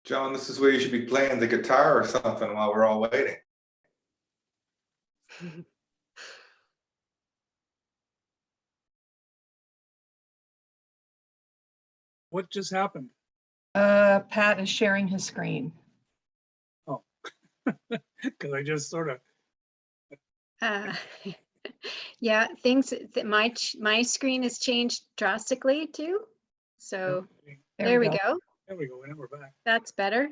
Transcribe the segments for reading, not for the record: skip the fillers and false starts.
John, this is where you should be playing the guitar or something while we're all waiting. What just happened? Pat is sharing his screen. Oh, because I just sort of. Yeah, things that my screen has changed drastically too. So there we go. There we go. Now we're back. That's better.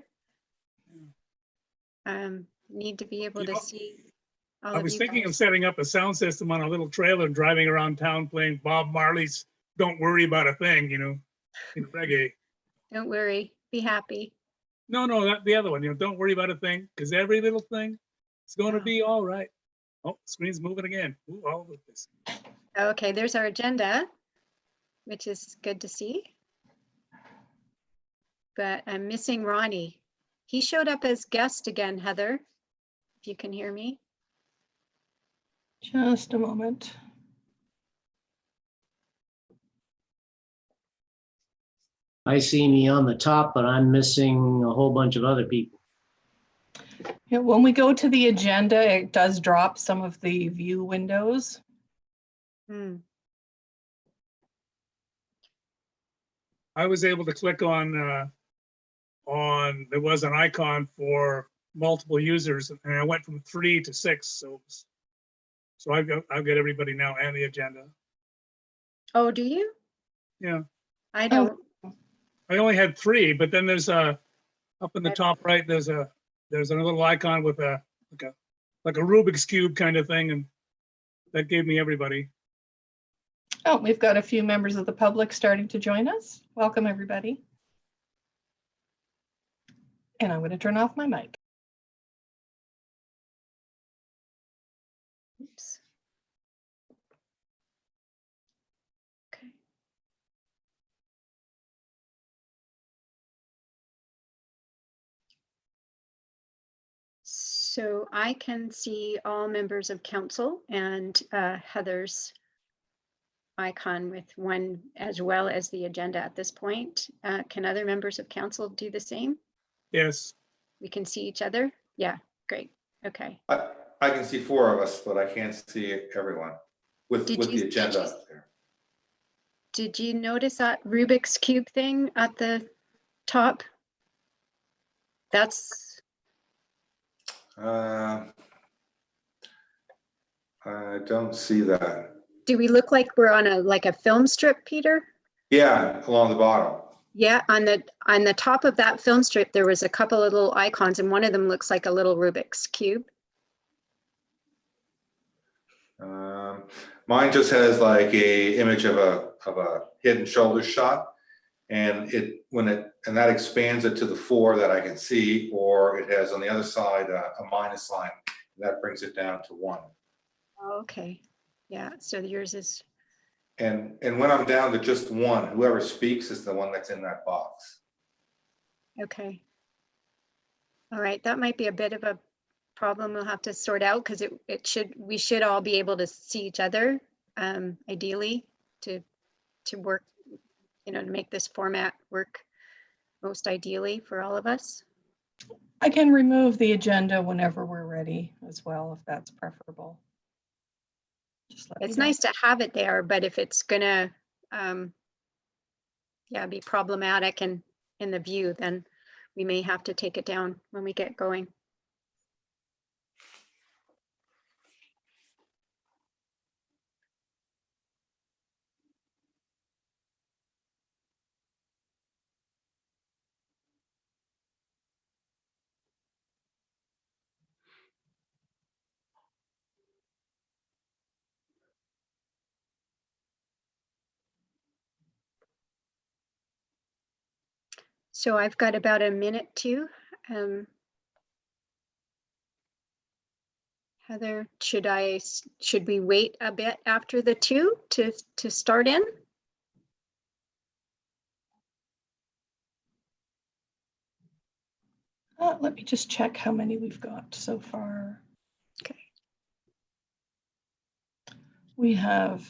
Yeah. Need to be able to see. I was thinking of setting up a sound system on a little trailer and driving around town playing Bob Marley's "Don't Worry About a Thing," you know, in reggae. Don't worry, be happy. No, that the other one, you know, don't worry about a thing, because every little thing is going to be all right. Oh, screen's moving again. Ooh, all of this. Okay, there's our agenda, which is good to see. But I'm missing Ronnie. He showed up as guest again, Heather, if you can hear me. Just a moment. I see me on the top, but I'm missing a whole bunch of other people. Yeah, when we go to the agenda, it does drop some of the view windows. I was able to click on there was an icon for multiple users, and I went from 3 to 6. So I've got everybody now and the agenda. Oh, do you? Yeah. I don't. I only had 3, but then there's up in the top right, there's a little icon with like a Rubik's Cube kind of thing, and that gave me everybody. Oh, we've got a few members of the public starting to join us. Welcome, everybody. And I'm going to turn off my mic. Oops. Okay. So I can see all members of council and Heather's icon with one as well as the agenda at this point. Can other members of council do the same? Yes. We can see each other? Yeah, great. Okay. I can see 4 of us, but I can't see everyone with the agenda up there. Did you notice that Rubik's Cube thing at the top? That's. I don't see that. Do we look like we're on a film strip, Peter? Yeah, along the bottom. Yeah, on the top of that film strip, there was a couple of little icons, and one of them looks like a little Rubik's Cube. Mine just has like a image of a head and shoulders shot, and that expands it to the 4 that I can see, or it has on the other side a minus sign, and that brings it down to 1. Oh, okay. Yeah, so yours is. And when I'm down to just 1, whoever speaks is the one that's in that box. Okay. All right, that might be a bit of a problem we'll have to sort out, because we should all be able to see each other, ideally, to work, to make this format work most ideally for all of us. I can remove the agenda whenever we're ready as well, if that's preferable. It's nice to have it there, but if it's gonna be problematic in the view, then we may have to take it down when we get going. So I've got about a minute too. Heather, should we wait a bit after the 2 to start in? Let me just check how many we've got so far. Okay. We have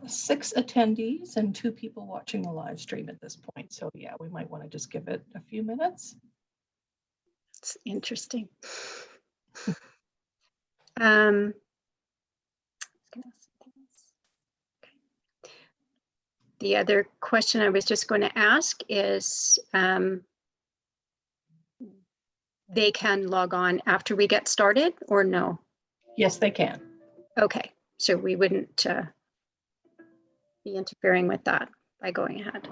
6 attendees and 2 people watching the live stream at this point. So yeah, we might want to just give it a few minutes. It's interesting. Um, the other question I was just going to ask is, they can log on after we get started or no? Yes, they can. Okay, so we wouldn't be interfering with that by going ahead.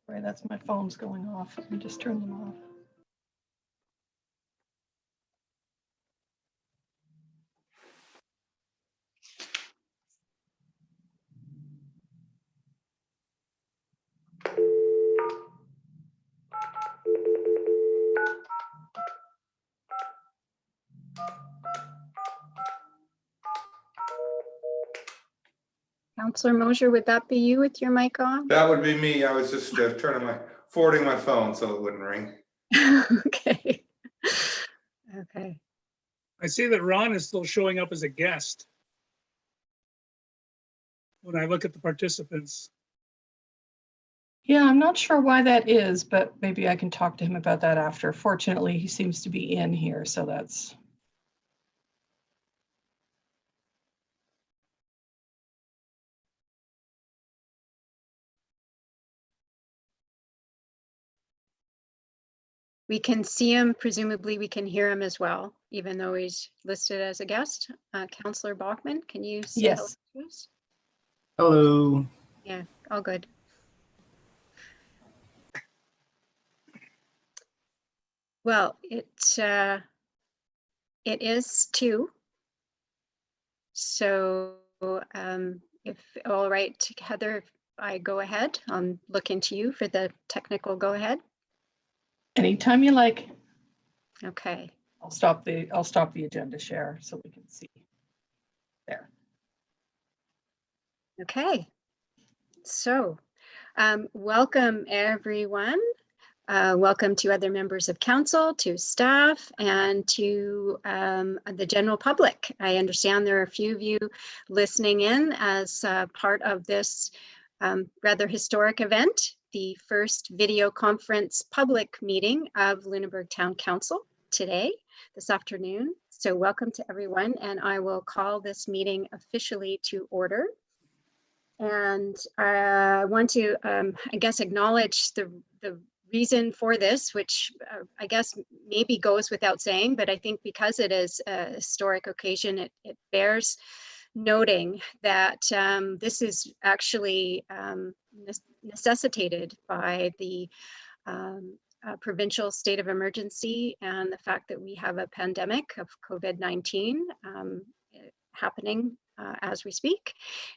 Sorry, that's my phone's going off. Let me just turn them off. Councillor Mosier, would that be you with your mic on? That would be me. I was just forwarding my phone so it wouldn't ring. Okay. Okay. I see that Ron is still showing up as a guest when I look at the participants. Yeah, I'm not sure why that is, but maybe I can talk to him about that after. Fortunately, he seems to be in here, so that's. We can see him, presumably we can hear him as well, even though he's listed as a guest. Councillor Bachman, can you say hello Yes. to us? Hello. Yeah, all good. Well, it is 2. So if all right, Heather, if I go ahead, I'm looking to you for the technical go ahead. Anytime you like. Okay. I'll stop the agenda share so we can see. There. Okay. So welcome everyone. Welcome to other members of council, to staff, and to the general public. I understand there are a few of you listening in as part of this rather historic event, the first video conference public meeting of Lunenburg Town Council today, this afternoon. So welcome to everyone, and I will call this meeting officially to order. And I want to, I guess, acknowledge the reason for this, which I guess maybe goes without saying, but I think because it is a historic occasion, it bears noting that this is actually necessitated by the provincial state of emergency and the fact that we have a pandemic of COVID-19 happening as we speak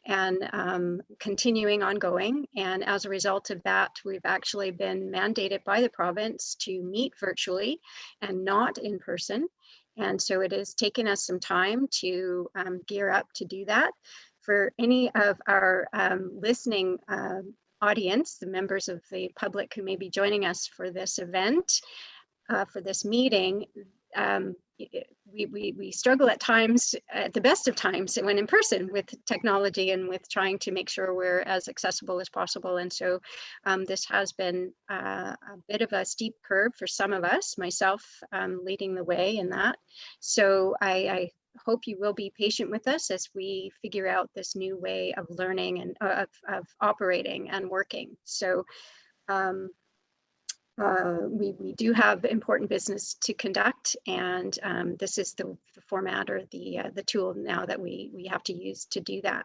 and continuing ongoing. And as a result of that, we've actually been mandated by the province to meet virtually and not in person. And so it has taken us some time to gear up to do that. For any of our listening audience, the members of the public who may be joining us for this event, for this meeting, we struggle at times, at the best of times, when in person with technology and with trying to make sure we're as accessible as possible. And so this has been a bit of a steep curve for some of us, myself leading the way in that. So I hope you will be patient with us as we figure out this new way of learning and of operating and working. So we do have important business to conduct, and this is the format or the tool now that we have to use to do that.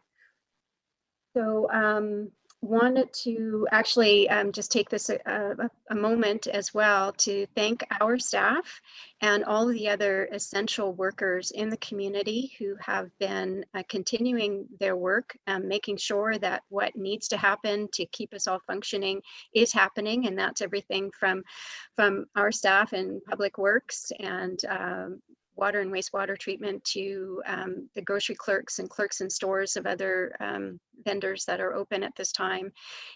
So wanted to actually just take this a moment as well to thank our staff and all of the other essential workers in the community who have been continuing their work, making sure that what needs to happen to keep us all functioning is happening. And that's everything from our staff in public works and water and wastewater treatment to the grocery clerks and clerks in stores of other vendors that are open at this time.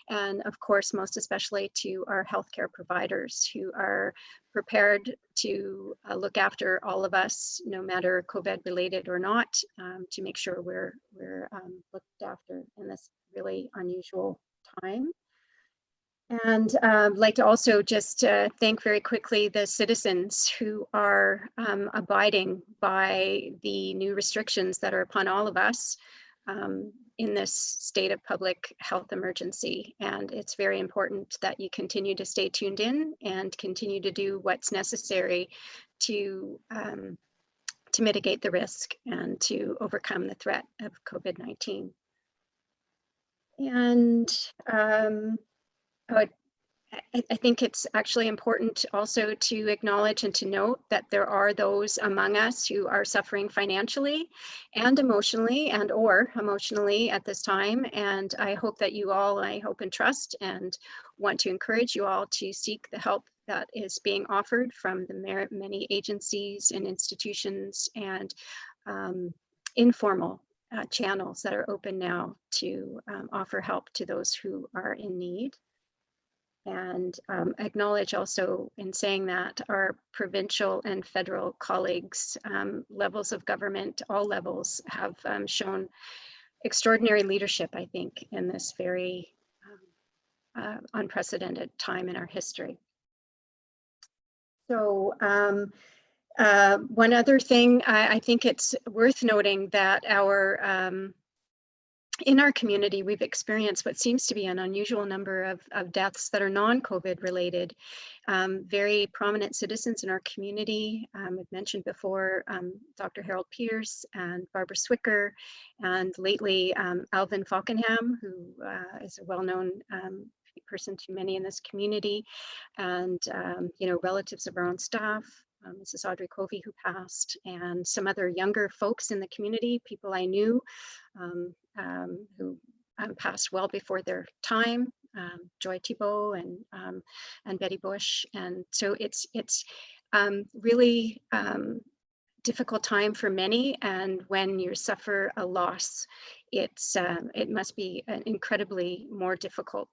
And of course, most especially to our healthcare providers who are prepared to look after all of us, no matter COVID related or not, to make sure we're looked after in this really unusual time. And I'd like to also just thank very quickly the citizens who are abiding by the new restrictions that are upon all of us in this state of public health emergency. And it's very important that you continue to stay tuned in and continue to do what's necessary to mitigate the risk and to overcome the threat of COVID-19. And I think it's actually important also to acknowledge and to note that there are those among us who are suffering financially and emotionally at this time. And I hope that you all, I hope and trust and want to encourage you all to seek the help that is being offered from the many agencies and institutions and informal channels that are open now to offer help to those who are in need. And acknowledge also in saying that our provincial and federal colleagues, levels of government, all levels have shown extraordinary leadership, I think, in this very unprecedented time in our history. So one other thing, I think it's worth noting that in our community, we've experienced what seems to be an unusual number of deaths that are non-COVID related. Very prominent citizens in our community, I've mentioned before, Dr. Harold Pierce and Barbara Swicker, and lately Alvin Falkenham, who is a well-known person to many in this community, and relatives of our own staff. Mrs. Audrey Covey, who passed, and some other younger folks in the community, people I knew who passed well before their time, Joy Thibault and Betty Bush. And so it's really difficult time for many. And when you suffer a loss, it must be incredibly more difficult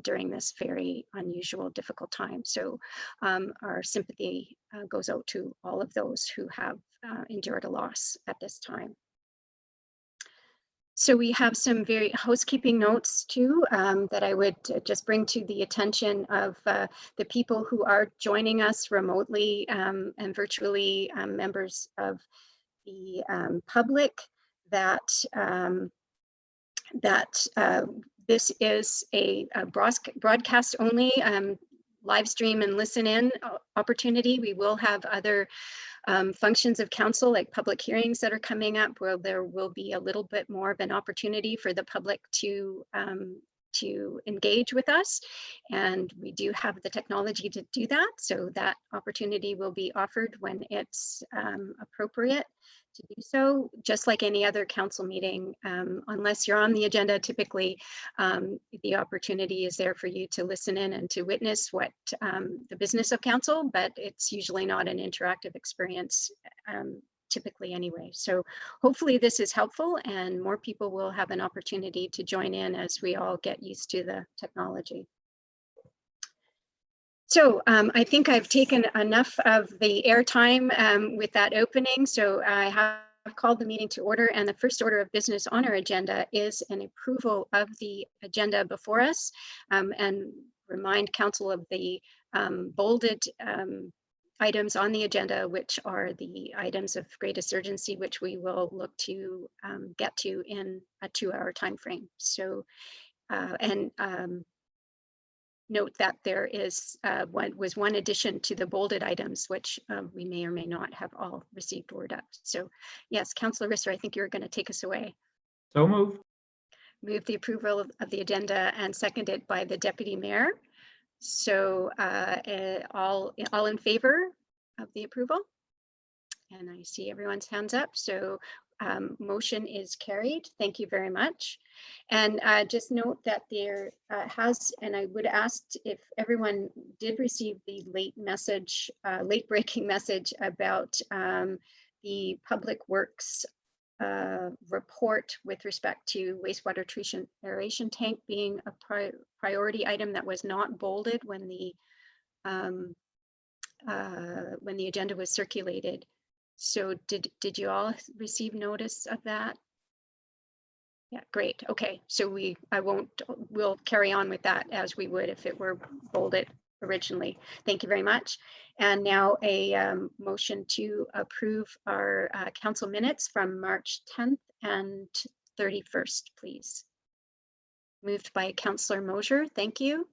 during this very unusual, difficult time. So our sympathy goes out to all of those who have endured a loss at this time. So we have some very housekeeping notes too that I would just bring to the attention of the people who are joining us remotely and virtually, members of the public, that this is a broadcast only live stream and listen in opportunity. We will have other functions of council, like public hearings that are coming up, where there will be a little bit more of an opportunity for the public to engage with us. And we do have the technology to do that. So that opportunity will be offered when it's appropriate to do so, just like any other council meeting. Unless you're on the agenda, typically the opportunity is there for you to listen in and to witness what the business of council, but it's usually not an interactive experience typically anyway. So hopefully this is helpful and more people will have an opportunity to join in as we all get used to the technology. So I think I've taken enough of the airtime with that opening. So I have called the meeting to order, and the first order of business on our agenda is an approval of the agenda before us, and remind council of the bolded items on the agenda, which are the items of greatest urgency, which we will look to get to in a 2-hour time frame. So note that there is one addition to the bolded items, which we may or may not have all received word up. So yes, Councillor Risser, I think you're going to take us away. So move. Move the approval of the agenda and seconded by the Deputy Mayor. So all in favor of the approval? And I see everyone's hands up. So motion is carried. Thank you very much. And just note that there and I would ask if everyone did receive the late breaking message about the Public Works report with respect to wastewater treatment aeration tank being a priority item that was not bolded when the agenda was circulated. So did you all receive notice of that? Yeah, great. Okay, so we'll carry on with that as we would if it were bolded originally. Thank you very much. And now a motion to approve our council minutes from March 10th and 31st, please. Moved by Councillor Mosier, thank you.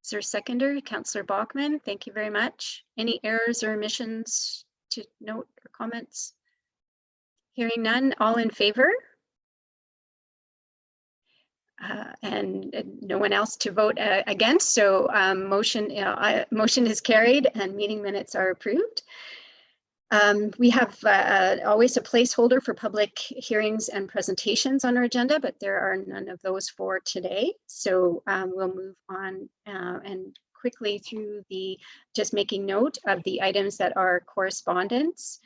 Is there a seconder? Councillor Bachman, thank you very much. Any errors or omissions to note or comments? Hearing none, all in favor? And no one else to vote against, so motion is carried and meeting minutes are approved. We have always a placeholder for public hearings and presentations on our agenda, but there are none of those for today. So we'll move on and quickly through just making note of the items that are correspondence.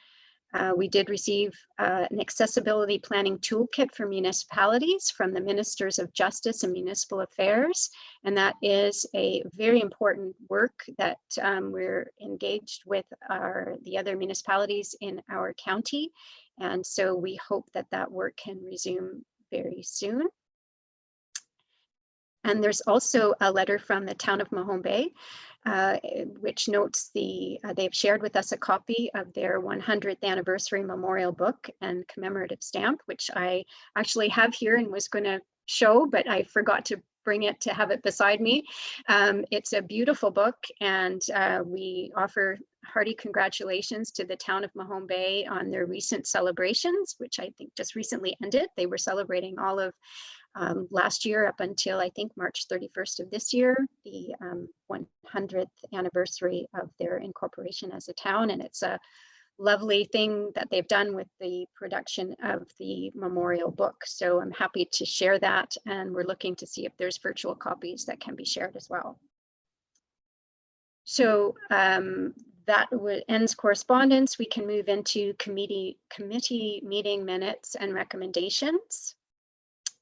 We did receive an accessibility planning toolkit for municipalities from the Ministers of Justice and Municipal Affairs. And that is a very important work that we're engaged with the other municipalities in our county. And so we hope that that work can resume very soon. And there's also a letter from the town of Mahone Bay, which notes they've shared with us a copy of their 100th anniversary memorial book and commemorative stamp, which I actually have here and was going to show, but I forgot to bring it to have it beside me. It's a beautiful book, and we offer hearty congratulations to the town of Mahone Bay on their recent celebrations, which I think just recently ended. They were celebrating all of last year up until I think March 31st of this year, the 100th anniversary of their incorporation as a town. And it's a lovely thing that they've done with the production of the memorial book. So I'm happy to share that, and we're looking to see if there's virtual copies that can be shared as well. So that ends correspondence. We can move into committee meeting minutes and recommendations.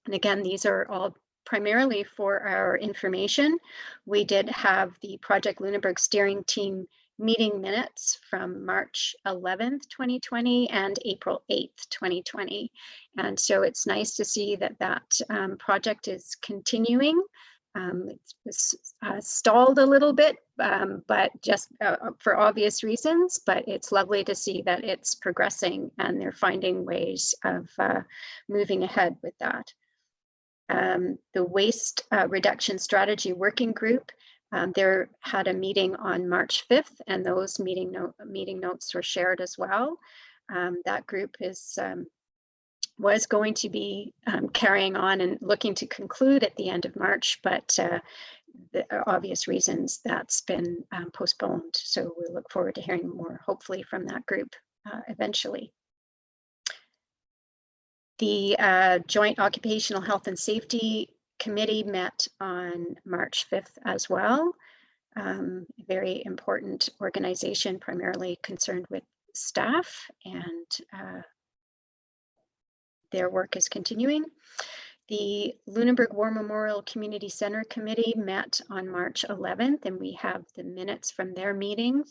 And again, these are all primarily for our information. We did have the Project Lunenburg steering team meeting minutes from March 11th, 2020 and April 8th, 2020. And so it's nice to see that project is continuing. It's stalled a little bit, but just for obvious reasons, but it's lovely to see that it's progressing and they're finding ways of moving ahead with that. The Waste Reduction Strategy Working Group, there had a meeting on March 5th, and those meeting notes were shared as well. That group was going to be carrying on and looking to conclude at the end of March, but the obvious reasons that's been postponed. So we look forward to hearing more, hopefully, from that group eventually. The Joint Occupational Health and Safety Committee met on March 5th as well. Very important organization, primarily concerned with staff, and their work is continuing. The Lunenburg War Memorial Community Center Committee met on March 11th, and we have the minutes from their meeting.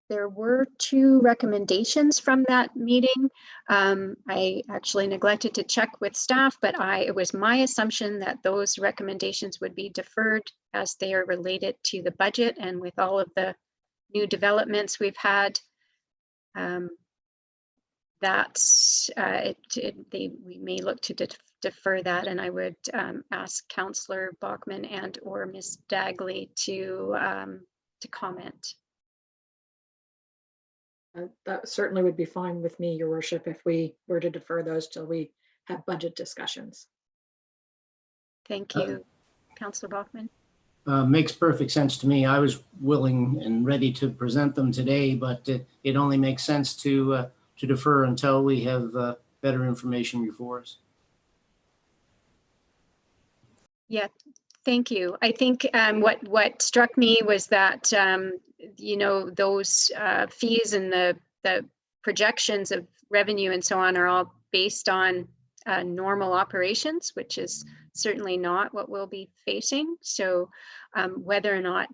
There were 2 recommendations from that meeting. I actually neglected to check with staff, but it was my assumption that those recommendations would be deferred as they are related to the budget, and with all of the new developments we've had, we may look to defer that, and I would ask Councillor Bachman and or Ms. Dagley to comment. That certainly would be fine with me, Your Worship, if we were to defer those till we have budget discussions. Thank you, Councillor Bachman. Makes perfect sense to me. I was willing and ready to present them today, but it only makes sense to defer until we have better information before us. Yeah, thank you. I think what struck me was that those fees and the projections of revenue and so on are all based on normal operations, which is certainly not what we'll be facing. So whether or not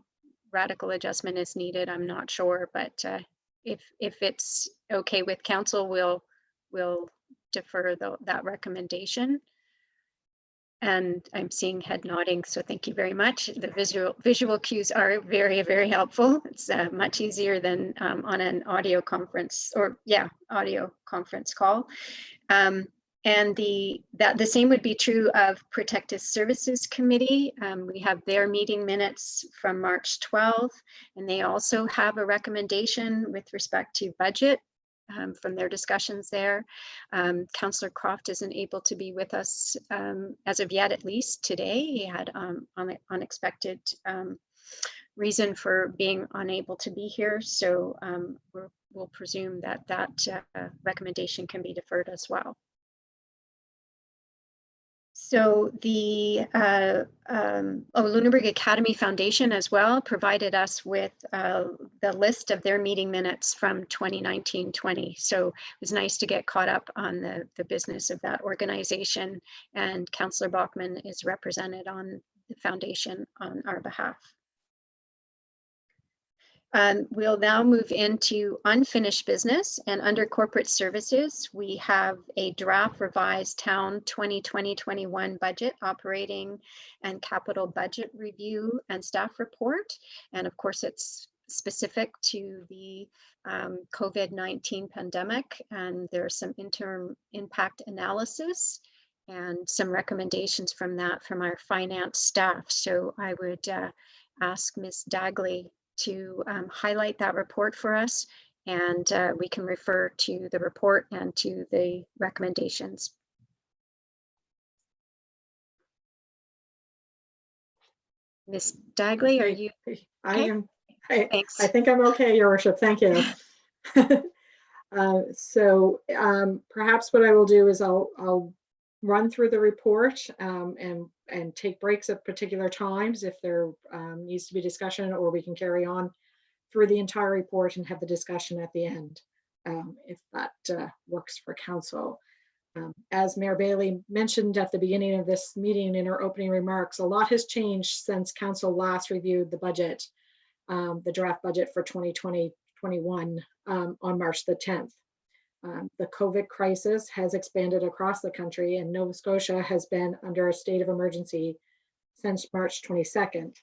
radical adjustment is needed, I'm not sure, but if it's okay with council, we'll defer that recommendation. And I'm seeing head nodding, so thank you very much. The visual cues are very, very helpful. It's much easier than on an audio conference audio conference call. And the same would be true of Protective Services Committee. We have their meeting minutes from March 12th, and they also have a recommendation with respect to budget from their discussions there. Councillor Croft isn't able to be with us as of yet, at least today. He had unexpected reason for being unable to be here. So we'll presume that recommendation can be deferred as well. So the Lunenburg Academy Foundation as well provided us with the list of their meeting minutes from 2019-20. So it was nice to get caught up on the business of that organization, and Councillor Bachmann is represented on the foundation on our behalf. We'll now move into unfinished business, and under corporate services, we have a draft revised town 2020-21 budget, operating and capital budget review and staff report. And of course, it's specific to the COVID-19 pandemic, and there's some interim impact analysis and some recommendations from that from our finance staff. So I would ask Ms. Dagley to highlight that report for us, and we can refer to the report and to the recommendations. Ms. Dagley, are you? I okay? am. Thanks. I think I'm okay, Your Worship. Thank you. So perhaps what I will do is I'll run through the report and take breaks at particular times if there needs to be discussion, or we can carry on through the entire report and have the discussion at the end, if that works for council. As Mayor Bailey mentioned at the beginning of this meeting in her opening remarks, a lot has changed since council last reviewed the budget, the draft budget for 2020-21 on March the 10th. The COVID crisis has expanded across the country, and Nova Scotia has been under a state of emergency since March 22nd.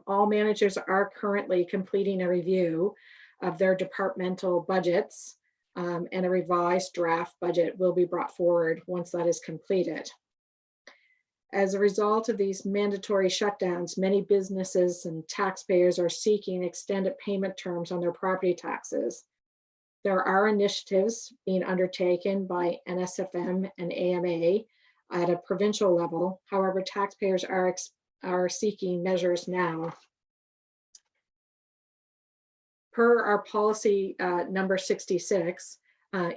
All managers are currently completing a review of their departmental budgets, and a revised draft budget will be brought forward once that is completed. As a result of these mandatory shutdowns, many businesses and taxpayers are seeking extended payment terms on their property taxes. There are initiatives being undertaken by NSFM and AMA at a provincial level. However, taxpayers are seeking measures now. Per our policy number 66,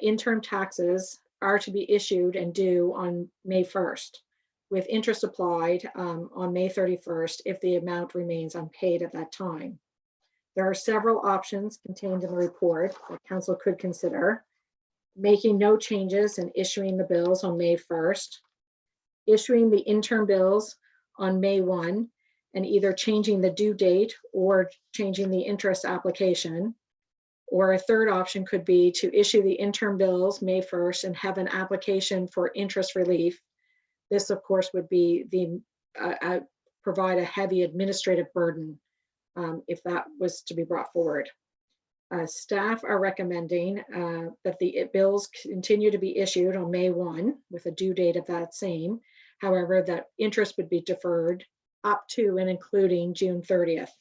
interim taxes are to be issued and due on May 1st, with interest applied on May 31st if the amount remains unpaid at that time. There are several options contained in the report that council could consider: making no changes and issuing the bills on May 1st, issuing the interim bills on May 1, and either changing the due date or changing the interest application. Or a third option could be to issue the interim bills May 1st and have an application for interest relief. This, of course, would be provide a heavy administrative burden if that was to be brought forward. Staff are recommending that the bills continue to be issued on May 1 with a due date of that same. However, that interest would be deferred up to and including June 30th.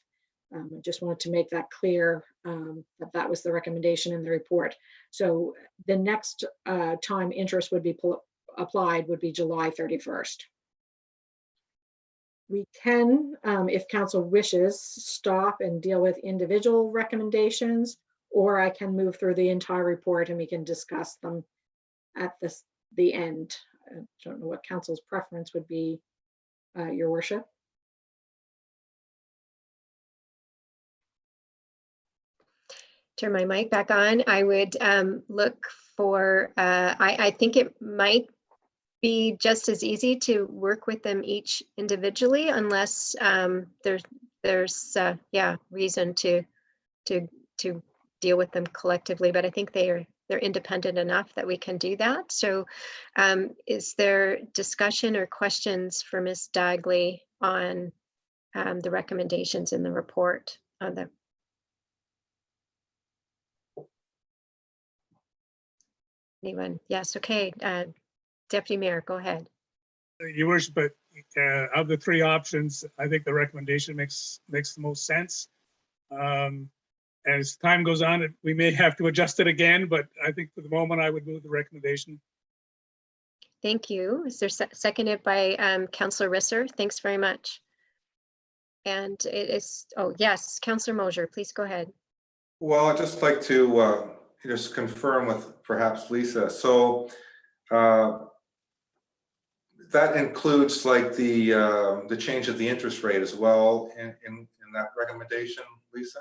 I just wanted to make that clear that that was the recommendation in the report. So the next time interest would be applied would be July 31st. We can, if council wishes, stop and deal with individual recommendations, or I can move through the entire report and we can discuss them at the end. I don't know what council's preference would be, Your Worship. Turn my mic back on. I would look for, I think it might be just as easy to work with them each individually, unless there's reason to deal with them collectively. But I think they they're independent enough that we can do that. So is there discussion or questions for Ms. Dagley on the recommendations in the report? Anyone? Yes, okay. Deputy Mayor, go ahead. Your worship, but of the three options, I think the recommendation makes the most sense. As time goes on, we may have to adjust it again, but I think for the moment I would move the recommendation. Thank you. Is there seconded by Councillor Risser? Thanks very much. And it is, oh yes, Councillor Mosier, please go ahead. Well, I'd just like to just confirm with perhaps Lisa. So that includes like the change of the interest rate as well in that recommendation, Lisa?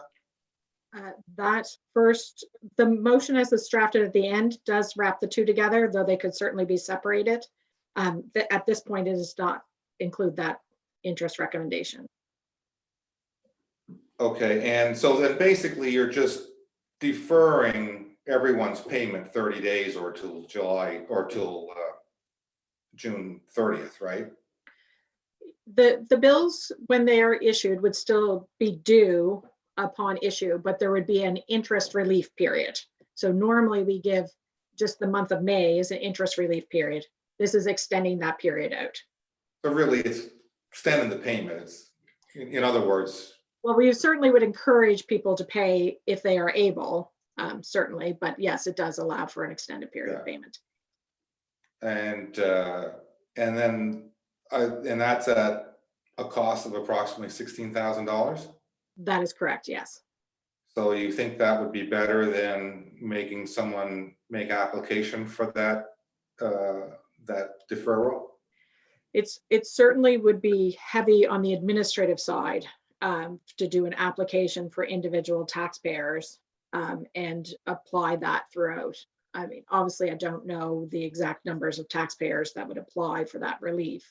That first, the motion as it's drafted at the end does wrap the two together, though they could certainly be separated. At this point, it does not include that interest recommendation. Okay, and so then basically you're just deferring everyone's payment 30 days or till July or till June 30th, right? The bills, when they are issued, would still be due upon issue, but there would be an interest relief period. So normally we give just the month of May as an interest relief period. This is extending that period out. So really it's extending the payment. It's, in other words. Well, we certainly would encourage people to pay if they are able, certainly, but yes, it does allow for an extended period of payment. And then and that's at a cost of approximately $16,000. That is correct, yes. So you think that would be better than making someone make application for that that deferral? It certainly would be heavy on the administrative side to do an application for individual taxpayers and apply that throughout. I mean, obviously, I don't know the exact numbers of taxpayers that would apply for that relief.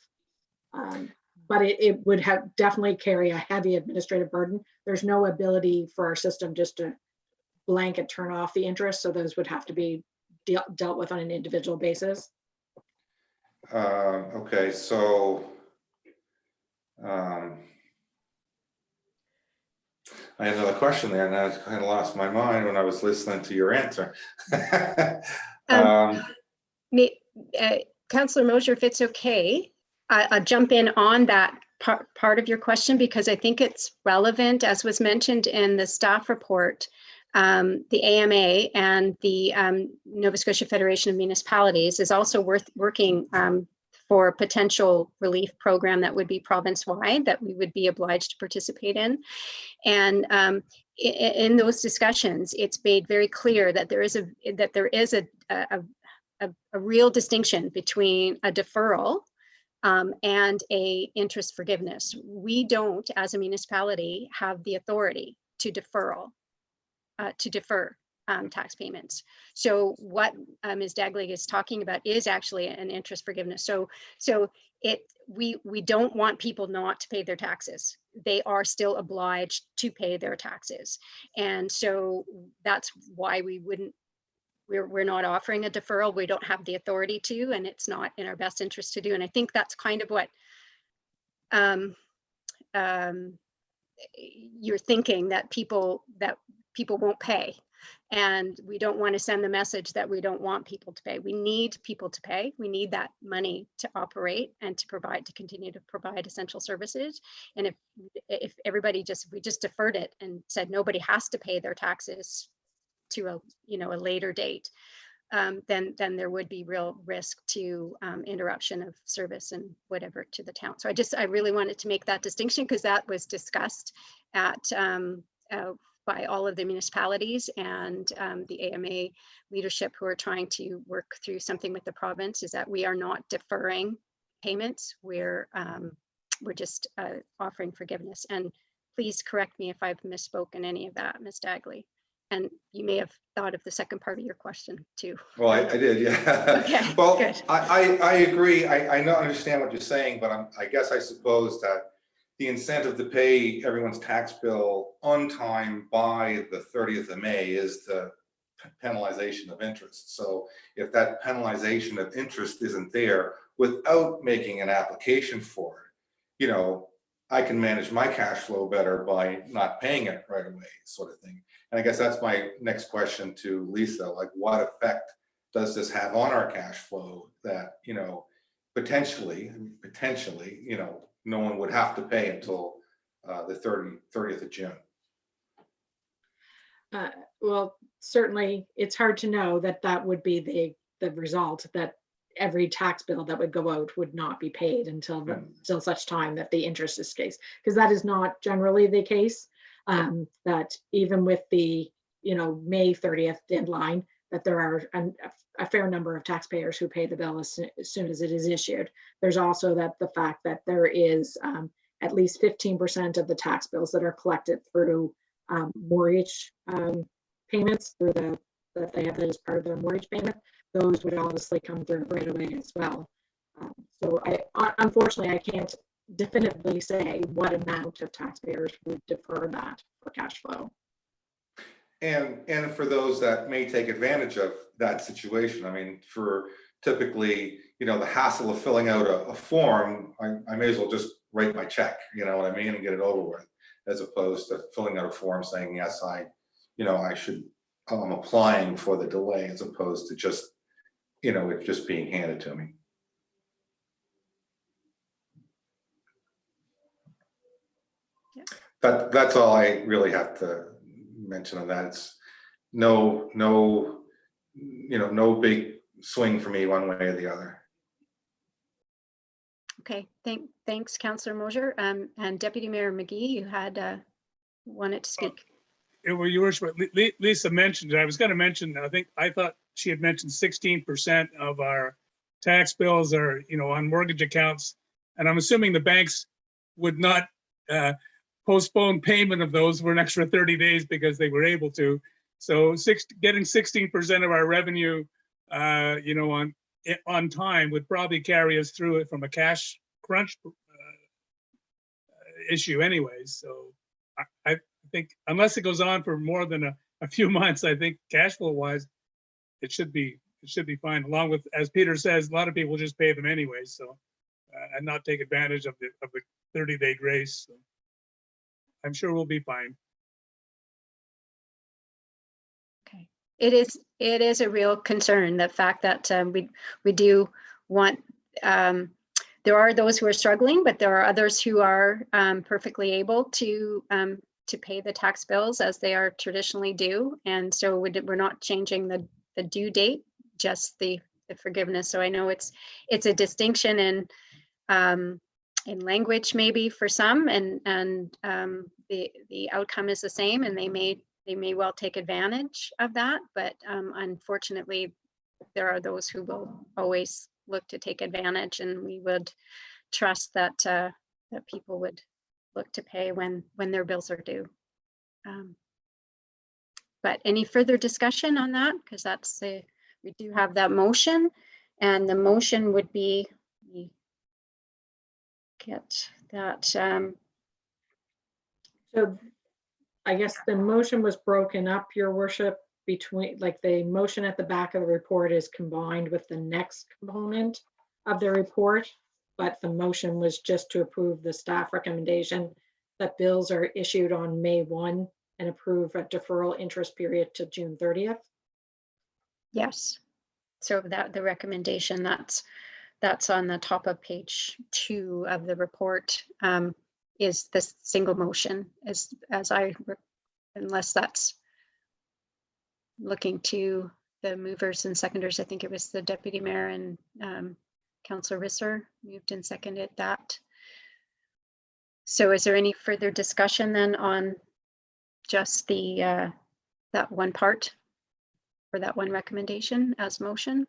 But it would have definitely carry a heavy administrative burden. There's no ability for our system just to blanket turn off the interest. So those would have to be dealt with on an individual basis. Okay, so I had another question there and I kind of lost my mind when I was listening to your answer. Councillor Mosier, if it's okay, I'll jump in on that part of your question because I think it's relevant, as was mentioned in the staff report. The AMA and the Nova Scotia Federation of Municipalities is also working for a potential relief program that would be province-wide that we would be obliged to participate in. And in those discussions, it's made very clear that there is a real distinction between a deferral and a interest forgiveness. We don't, as a municipality, have the authority to defer tax payments. So what Ms. Dagley is talking about is actually an interest forgiveness. So we don't want people not to pay their taxes. They are still obliged to pay their taxes. And so that's why we're not offering a deferral. We don't have the authority to, and it's not in our best interest to do. And I think that's kind of what you're thinking, that people won't pay. And we don't want to send the message that we don't want people to pay. We need people to pay. We need that money to operate and to continue to provide essential services. And if everybody we just deferred it and said nobody has to pay their taxes to a later date, then there would be real risk to interruption of service and whatever to the town. So I really wanted to make that distinction because that was discussed at by all of the municipalities and the AMA leadership who are trying to work through something with the province, is that we are not deferring payments. We're just offering forgiveness. And please correct me if I've misspoken any of that, Ms. Dagley. And you may have thought of the second part of your question too. Well, I did, yeah. Okay, well, good. I agree. I don't understand what you're saying, but I suppose that the incentive to pay everyone's tax bill on time by the 30th of May is to penalization of interest. So if that penalization of interest isn't there without making an application for it, I can manage my cash flow better by not paying it right away, sort of thing. And I guess that's my next question to Lisa, like what effect does this have on our cash flow that, potentially, no one would have to pay until the 30th of June. Well, certainly it's hard to know that would be the result, that every tax bill that would go out would not be paid until such time that the interest is case, because that is not generally the case. That even with the May 30th deadline, that there are a fair number of taxpayers who pay the bill as soon as it is issued. There's also the fact that there is at least 15% of the tax bills that are collected through mortgage payments through that they have that as part of their mortgage payment. Those would obviously come through right away as well. So unfortunately, I can't definitively say what amount of taxpayers would defer that for cash flow. And for those that may take advantage of that situation, I mean, for typically, the hassle of filling out a form, I may as well just write my check, what I mean, and get it over with, as opposed to filling out a form saying, yes, I'm applying for the delay, as opposed to just, it just being handed to me. Yeah. That's all I really have to mention on that. It's no big swing for me one way or the other. Okay, thanks, Councillor Mosier. And Deputy Mayor McGee, you had wanted to speak. Well, Your Worship, Lisa mentioned it. I was going to mention, I thought she had mentioned 16% of our tax bills are, on mortgage accounts. And I'm assuming the banks would not postpone payment of those for an extra 30 days because they were able to. So getting 16% of our revenue, on time would probably carry us through it from a cash crunch issue anyways. So I think unless it goes on for more than a few months, I think cash flow wise, it should be fine. Along with, as Peter says, a lot of people just pay them anyways. So and not take advantage of the 30-day grace. So I'm sure we'll be fine. Okay, it is a real concern, the fact that we do want. There are those who are struggling, but there are others who are perfectly able to pay the tax bills as they are traditionally due, and so we're not changing the due date, just the forgiveness. So I know it's a distinction in language maybe for some, and the outcome is the same, and they may well take advantage of that, but unfortunately there are those who will always look to take advantage, and we would trust that that people would look to pay when their bills are due. But any further discussion on that? Because we do have that motion, and the motion would be, get that. So I guess the motion was broken up, Your Worship, between, like, the motion at the back of the report is combined with the next component of the report, but the motion was just to approve the staff recommendation that bills are issued on May 1 and approve a deferral interest period to June 30th. yes, so the recommendation that's on the top of page 2 of the report is the single motion, unless that's looking to the movers and seconders. I think it was the Deputy Mayor and Councillor Risser moved and seconded that. So is there any further discussion then on just that one part, or that one recommendation as motion?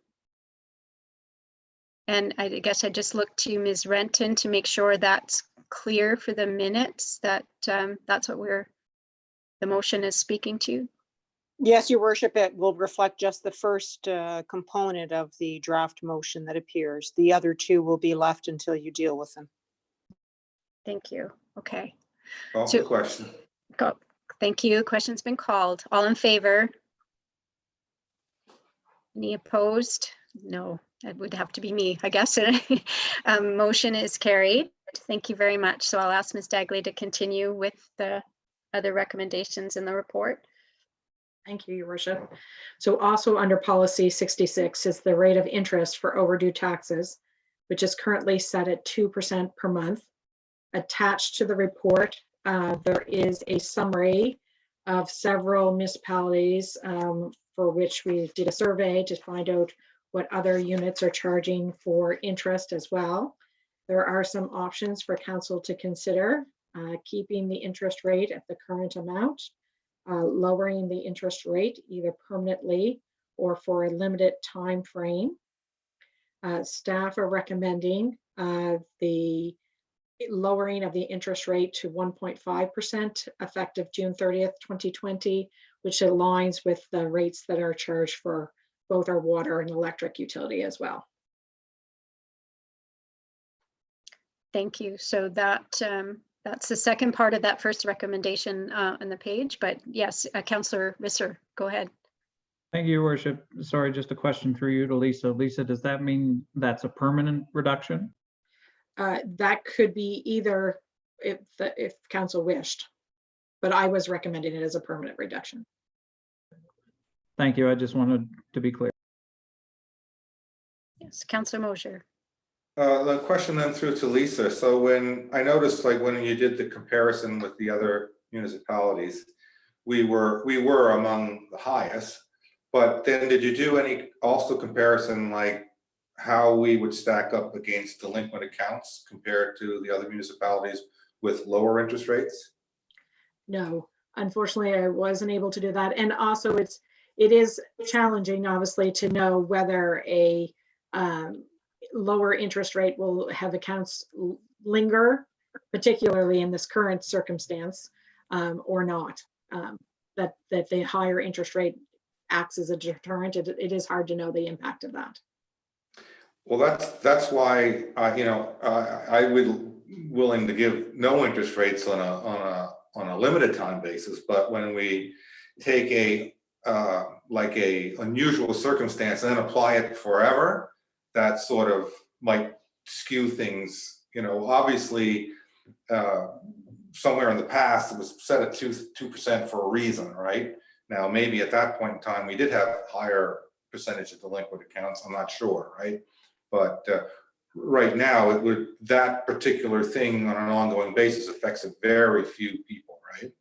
And I guess I just look to Ms. Renton to make sure that's clear for the minutes, that that's what the motion is speaking to. Yes, Your Worship, it will reflect just the first component of the draft motion that appears. The other two will be left until you deal with them. Thank you. Okay. Call for the question. Thank you. Question's been called. All in favor? Any opposed? No, that would have to be me, I guess. Motion is carried. Thank you very much. So I'll ask Ms. Dagley to continue with the other recommendations in the report. Thank you, Your Worship. So also under policy 66 is the rate of interest for overdue taxes, which is currently set at 2% per month. Attached to the report, there is a summary of several municipalities for which we did a survey to find out what other units are charging for interest as well. There are some options for council to consider, keeping the interest rate at the current amount, lowering the interest rate either permanently or for a limited time frame. Staff are recommending the lowering of the interest rate to 1.5% effective June 30th, 2020, which aligns with the rates that are charged for both our water and electric utility as well. Thank you. So that's the second part of that first recommendation on the page. But yes, Councillor Visser, go ahead. Thank you, Your Worship. Sorry, just a question for you to Lisa. Lisa, does that mean that's a permanent reduction? That could be either if council wished, but I was recommending it as a permanent reduction. Thank you. I just wanted to be clear. Yes, Councillor Mosier. The question then through to Lisa. So when I noticed, like when you did the comparison with the other municipalities, we were among the highest, but then did you do any also comparison like how we would stack up against delinquent accounts compared to the other municipalities with lower interest rates? No, unfortunately, I wasn't able to do that. And also it is challenging, obviously, to know whether a lower interest rate will have accounts linger, particularly in this current circumstance, or not. That the higher interest rate acts as a deterrent. It is hard to know the impact of that. Well, that's why I would willing to give no interest rates on a limited time basis, but when we take a like a unusual circumstance and then apply it forever, that sort of might skew things. Obviously, somewhere in the past it was set at 2% for a reason, right? Now maybe at that point in time we did have higher percentage of delinquent accounts. I'm not sure, right? But right now, that particular thing on an ongoing basis affects a very few people, right?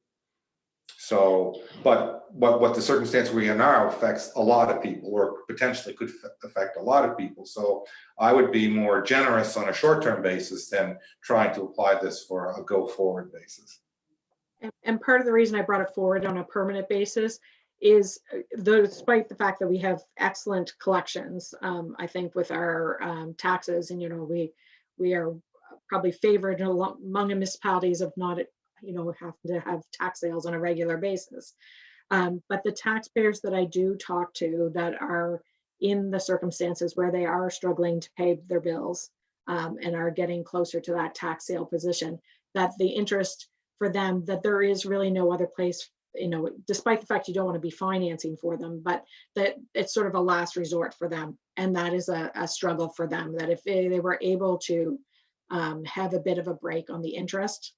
So, but what the circumstance we are now affects a lot of people, or potentially could affect a lot of people. So I would be more generous on a short-term basis than trying to apply this for a go-forward basis. And part of the reason I brought it forward on a permanent basis is despite the fact that we have excellent collections, I think with our taxes, and we are probably favored among the municipalities of not having to have tax sales on a regular basis. But the taxpayers that I do talk to that are in the circumstances where they are struggling to pay their bills and are getting closer to that tax sale position, that the interest for them, that there is really no other place, despite the fact you don't want to be financing for them, but that it's sort of a last resort for them. And that is a struggle for them, that if they were able to have a bit of a break on the interest,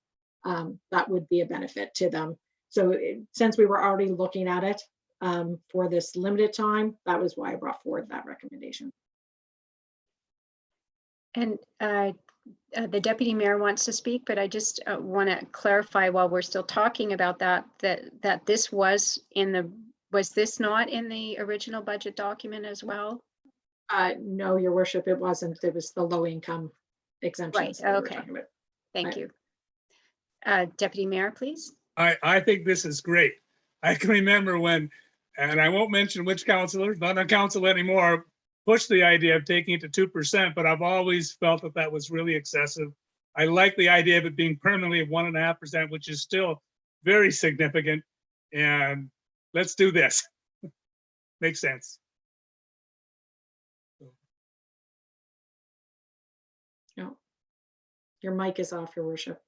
that would be a benefit to them. So since we were already looking at it for this limited time, that was why I brought forward that recommendation. And the deputy mayor wants to speak, but I just want to clarify while we're still talking about that this was this not in the original budget document as well? No, Your Worship, it wasn't. It was the low income exemptions. Right. Okay. Thank you. Deputy Mayor, please. I think this is great. I can remember when, and I won't mention which councilors, not on council anymore, pushed the idea of taking it to 2%, but I've always felt that was really excessive. I like the idea of it being permanently at 1.5%, which is still very significant. And let's do this. Makes sense. No. Your mic is off, Your Worship.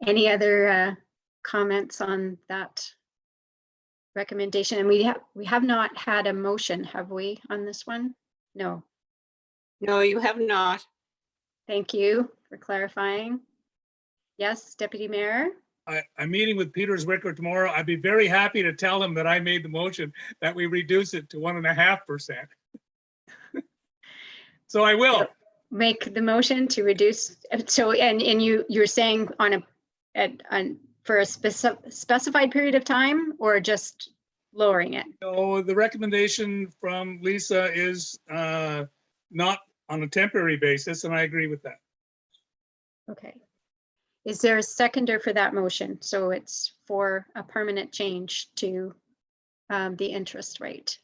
Any other comments on that recommendation, and we have not had a motion, have we, on this one? No. No, you have not. Thank you for clarifying. Yes, Deputy Mayor? I'm meeting with Peters Wicker tomorrow. I'd be very happy to tell him that I made the motion that we reduce it to 1.5%. So I will. Make the motion to reduce, so, and you're saying for a specified period of time, or just lowering it? So the recommendation from Lisa is not on a temporary basis, and I agree with that. Okay. Is there a seconder for that motion? So it's for a permanent change to the interest rate.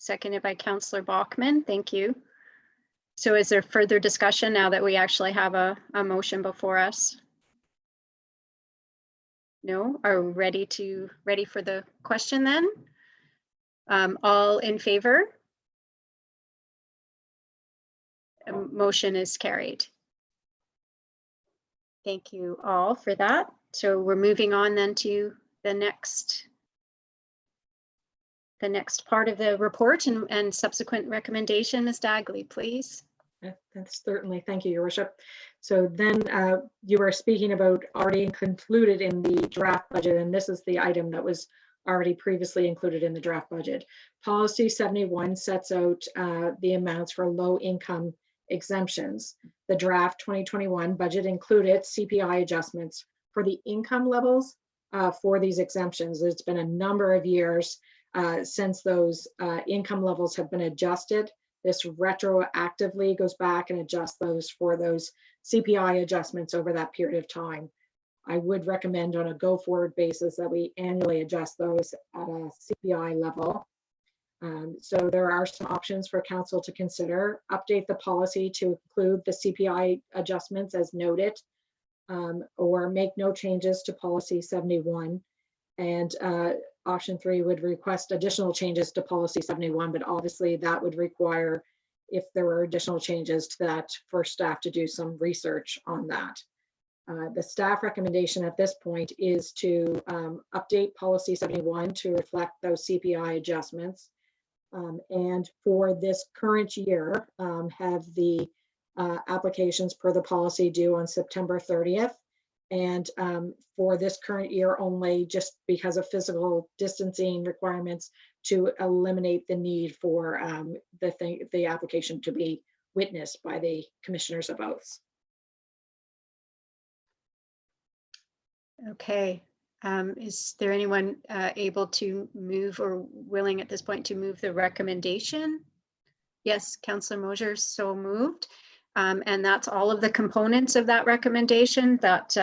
Seconded by Councillor Bachmann. Thank you. So is there further discussion now that we actually have a motion before us? No? Are we ready for the question then? All in favor? Motion is carried. Thank you all for that. So we're moving on then to the next part of the report and subsequent recommendation. Ms. Dagley, please. That's certainly, thank you, Your Worship. So then you were speaking about already included in the draft budget, and this is the item that was already previously included in the draft budget. Policy 71 sets out the amounts for low income exemptions. The draft 2021 budget included CPI adjustments for the income levels for these exemptions. It's been a number of years since those income levels have been adjusted. This retroactively goes back and adjusts those for those CPI adjustments over that period of time. I would recommend on a go-forward basis that we annually adjust those at a CPI level. So there are some options for council to consider. Update the policy to include the CPI adjustments as noted, or make no changes to policy 71. And option 3 would request additional changes to policy 71, but obviously that would require, if there were additional changes to that, for staff to do some research on that. The staff recommendation at this point is to update policy 71 to reflect those CPI adjustments. And for this current year, have the applications per the policy due on September 30th. And for this current year only, just because of physical distancing requirements, to eliminate the need for the application to be witnessed by the commissioners of oaths. Okay. Is there anyone able to move or willing at this point to move the recommendation? Yes, Councillor Mosier, so moved. And that's all of the components of that recommendation that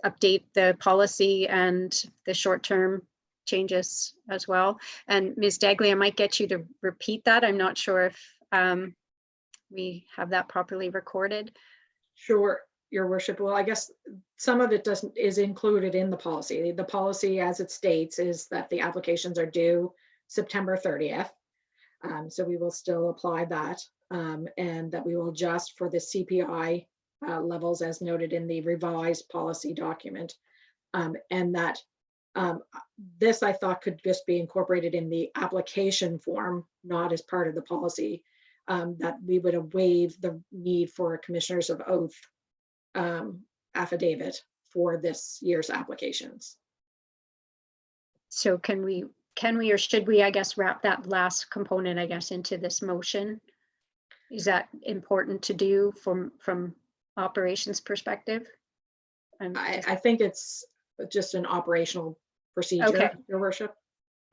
update the policy and the short-term changes as well. And Ms. Dagley, I might get you to repeat that. I'm not sure if we have that properly recorded. Sure, Your Worship. Well, I guess some of it is included in the policy. The policy, as it states, is that the applications are due September 30th. So we will still apply that, and that we will adjust for the CPI levels as noted in the revised policy document. And that this, I thought, could just be incorporated in the application form, not as part of the policy, that we would waive the need for a commissioners of oath affidavit for this year's applications. So can we or should we, I guess, wrap that last component, I guess, into this motion? Is that important to do from operations perspective? I think it's just an operational procedure, Okay. Your Worship.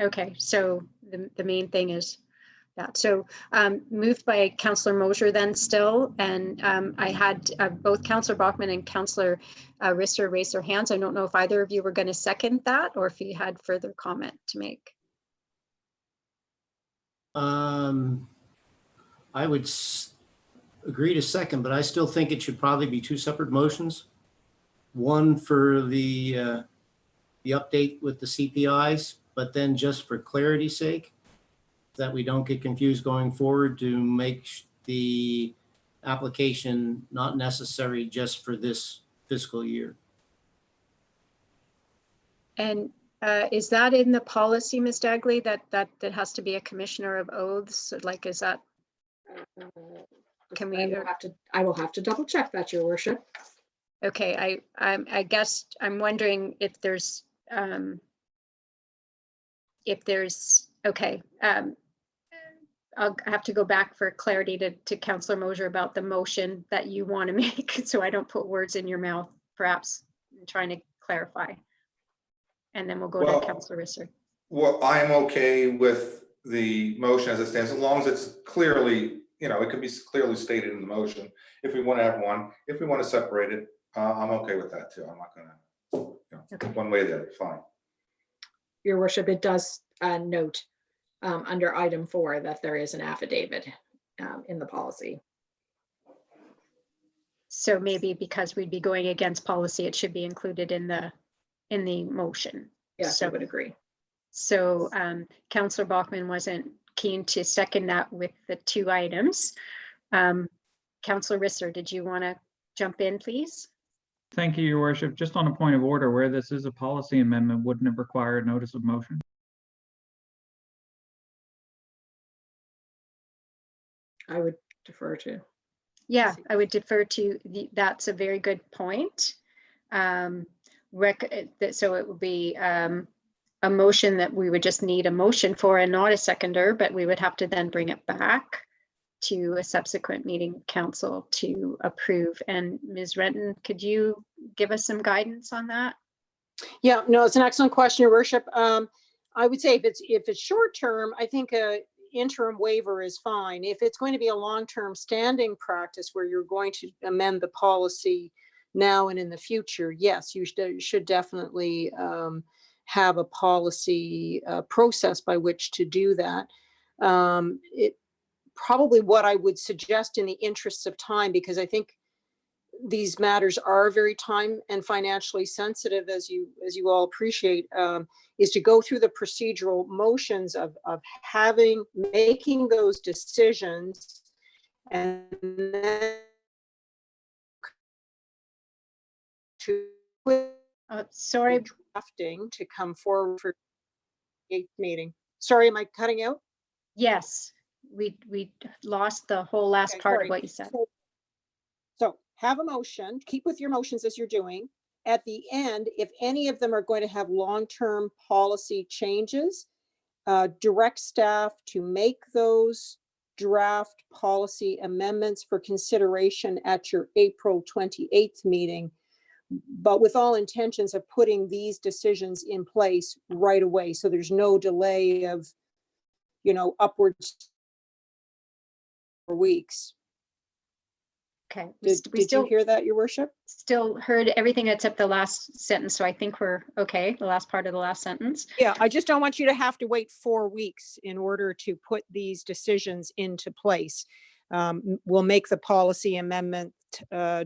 Okay, so the main thing is that. So moved by Councillor Mosier then still, and I had both Councillor Bachmann and Councillor Risser raise their hands. I don't know if either of you were going to second that or if you had further comment to make. I would agree to second, but I still think it should probably be two separate motions. One for the update with the CPIs, but then just for clarity's sake, that we don't get confused going forward, to make the application not necessary just for this fiscal year. And is that in the policy, Ms. Dagley, that has to be a commissioner of oaths? Like, is that, can we? I will have to double check that, your worship. Okay, I guess I'm wondering if there's, okay. I'll have to go back for clarity to Councillor Mosier about the motion that you want to make, so I don't put words in your mouth, perhaps I'm trying to clarify. And then we'll go Well, to Councillor Risser. Well, I'm okay with the motion as it stands, as long as it's clearly, you know, it can be clearly stated in the motion. If we want to have one, if we want to separate it, I'm okay with that too. I'm not gonna, you know, Okay. one way or the other, fine. Your worship, it does note under item 4 that there is an affidavit in the policy. So maybe because we'd be going against policy, it should be included in the motion. Yes, I So- would agree. So Councillor Bachmann wasn't keen to second that with the 2 items. Councillor Risser, did you want to jump in, please? Thank you, your worship. Just on a point of order, where this is a policy amendment, wouldn't it require a notice of motion? I would defer to. Yeah, I would defer to that's a very good point. So it would be a motion that we would just need a motion for and not a seconder, but we would have to then bring it back to a subsequent meeting council to approve. And Ms. Renton, could you give us some guidance on that? Yeah, no, it's an excellent question, your worship. I would say if it's short term, I think a interim waiver is fine. If it's going to be a long-term standing practice where you're going to amend the policy now and in the future, yes, you should definitely have a policy process by which to do that. It probably what I would suggest in the interests of time, because I think these matters are very time and financially sensitive, as you all appreciate, is to go through the procedural motions of making those decisions, and then to Sorry, drafting to come forward for 8th meeting. Sorry, am I cutting out? yes, we lost the whole last Okay, part sorry. of what you said. So have a motion, keep with your motions as you're doing. At the end, if any of them are going to have long-term policy changes, direct staff to make those draft policy amendments for consideration at your April 28th meeting, but with all intentions of putting these decisions in place right away. So there's no delay of, upwards for weeks. Okay, Did you hear that, your worship? still heard everything except the last sentence, so I think we're okay, the last part of the last sentence. Yeah, I just don't want you to have to wait 4 weeks in order to put these decisions into place. We'll make the policy amendment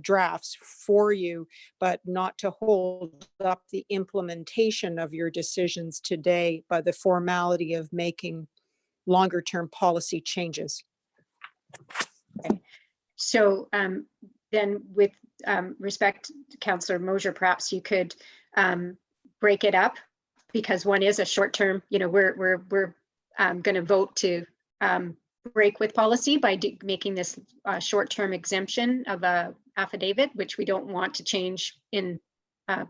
drafts for you, but not to hold up the implementation of your decisions today by the formality of making longer term policy changes. So then with respect to Councillor Mosier, perhaps you could break it up, because one is a short term, we're going to vote to break with policy by making this short term exemption of a affidavit, which we don't want to change in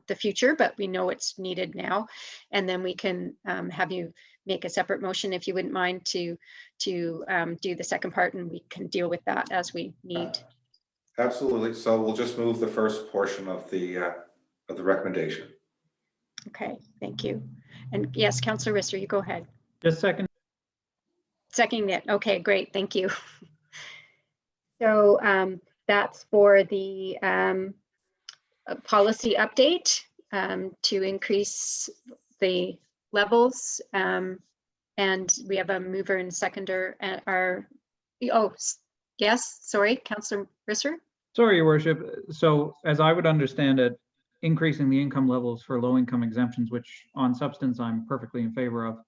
the future, but we know it's needed now. And then we can have you make a separate motion, if you wouldn't mind, to do the second part, and we can deal with that as we need. Absolutely. So we'll just move the first portion of the recommendation. Okay, thank you. And yes, Councillor Risser, you go ahead. Just second. Seconding it. Okay, great. Thank you. So that's for the policy update to increase the levels. And we have a mover and seconder. Yes, sorry, Councillor Risser. Sorry, your worship. So as I would understand it, increasing the income levels for low-income exemptions, which on substance I'm perfectly in favor of,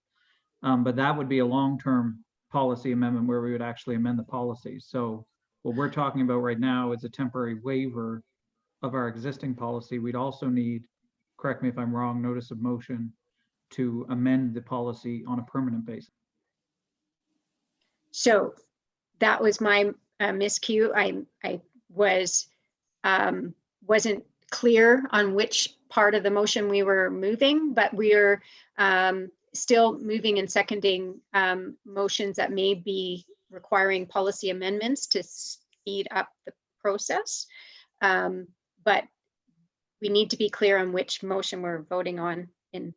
but that would be a long-term policy amendment where we would actually amend the policy. So what we're talking about right now is a temporary waiver of our existing policy. We'd also need correct me if I'm wrong, notice of motion to amend the policy on a permanent basis. So that was my miscue. I wasn't clear on which part of the motion we were moving, but we're still moving and seconding motions that may be requiring policy amendments to speed up the process. But we need to be clear on which motion we're voting on in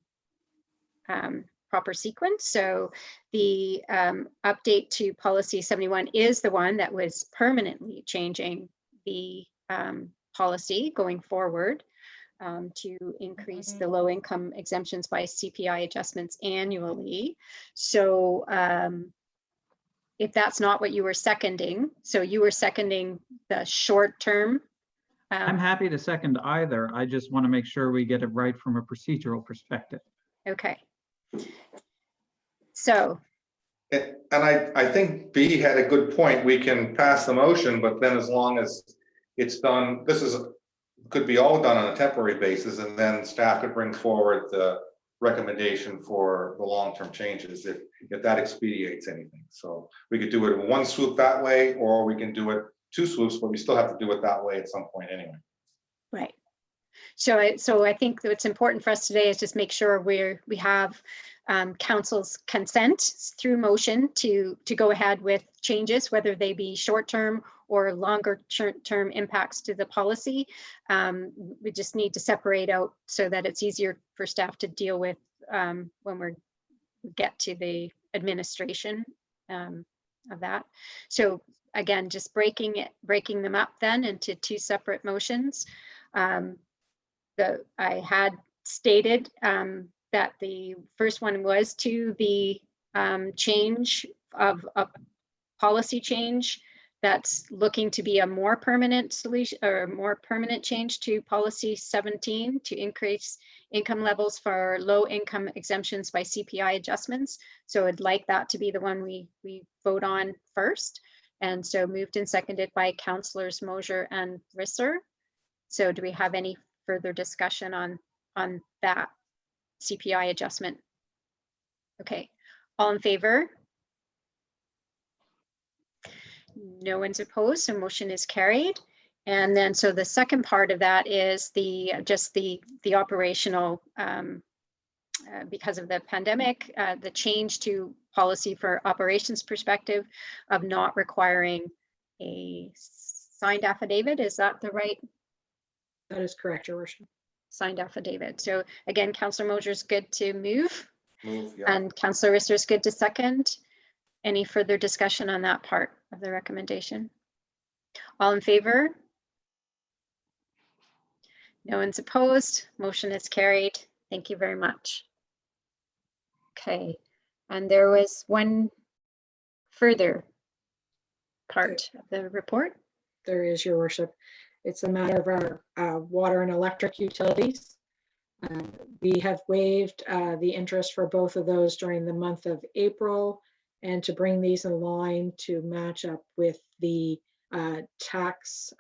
proper sequence. So the update to policy 71 is the one that was permanently changing the policy going forward to increase the low income exemptions by CPI adjustments annually. So if that's not what you were seconding, so you were seconding the short term. I'm happy to second either. I just want to make sure we get it right from a procedural perspective. Okay. So. And I think B had a good point. We can pass the motion, but then as long as it's done, could be all done on a temporary basis, and then staff could bring forward the recommendation for the long-term changes if that expedites anything. So we could do it in one swoop that way, or we can do it 2 swoops, but we still have to do it that way at some point anyway. Right. So I think what's important for us today is just make sure we have council's consent through motion to go ahead with changes, whether they be short-term or longer term impacts to the policy. We just need to separate out so that it's easier for staff to deal with when we get to the administration of that. So again, just breaking them up then into 2 separate motions. I had stated that the first one was to the change of a policy change that's looking to be a more permanent solution or more permanent change to policy 17 to increase income levels for low income exemptions by CPI adjustments. So I'd like that to be the one we vote on first. And so moved and seconded by Councillors Mosier and Risser. So do we have any further discussion on that CPI adjustment? Okay, all in favor? No one's opposed, so motion is carried. And then so the second part of that is just the operational because of the pandemic, the change to policy for operations perspective of not requiring a signed affidavit. Is that the right? That is correct, Your Worship. Signed affidavit. So again, Councillor Mosier is good to move. Yeah. And Councillor Risser is good to second. Any further discussion on that part of the recommendation? All in favor? No one's opposed. Motion is carried. Thank you very much. Okay, and there was one further part of the report. There is, Your Worship. It's a matter of our water and electric utilities. We have waived the interest for both of those during the month of April, and to bring these in line to match up with the tax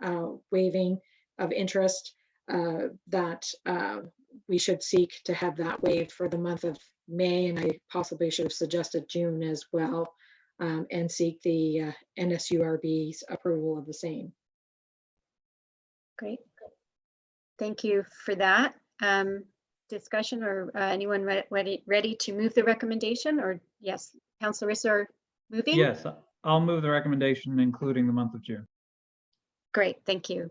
waiving of interest that we should seek to have that waived for the month of May, and I possibly should have suggested June as well, and seek the NSURB's approval of the same. Great. Thank you for that. Discussion or anyone ready to move the recommendation? Or yes, Councillor Risser moving? Yes, I'll move the recommendation, including the month of June. Great, thank you.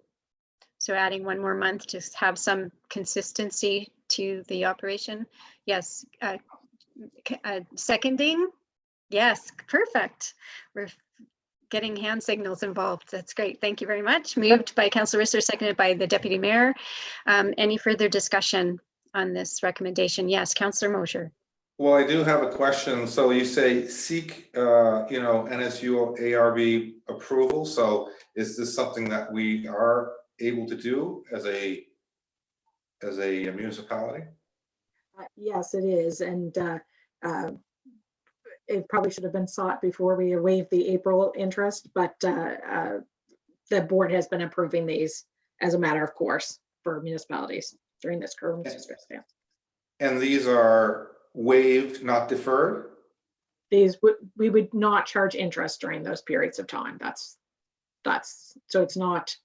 So adding one more month, just have some consistency to the operation. Yes, seconding. Yes, perfect. We're getting hand signals involved. That's great. Thank you very much. Moved by Councillor Risser, seconded by the Deputy Mayor. Any further discussion on this recommendation? Yes, Councillor Mosier. Well, I do have a question. So you say seek, NSU ARB approval. So is this something that we are able to do as a municipality? Yes, it is, and it probably should have been sought before we waived the April interest, but the board has been approving these as a matter of course for municipalities. during this current circumstance. And these are waived, not deferred? We would not charge interest during those periods of time. That's so it's not,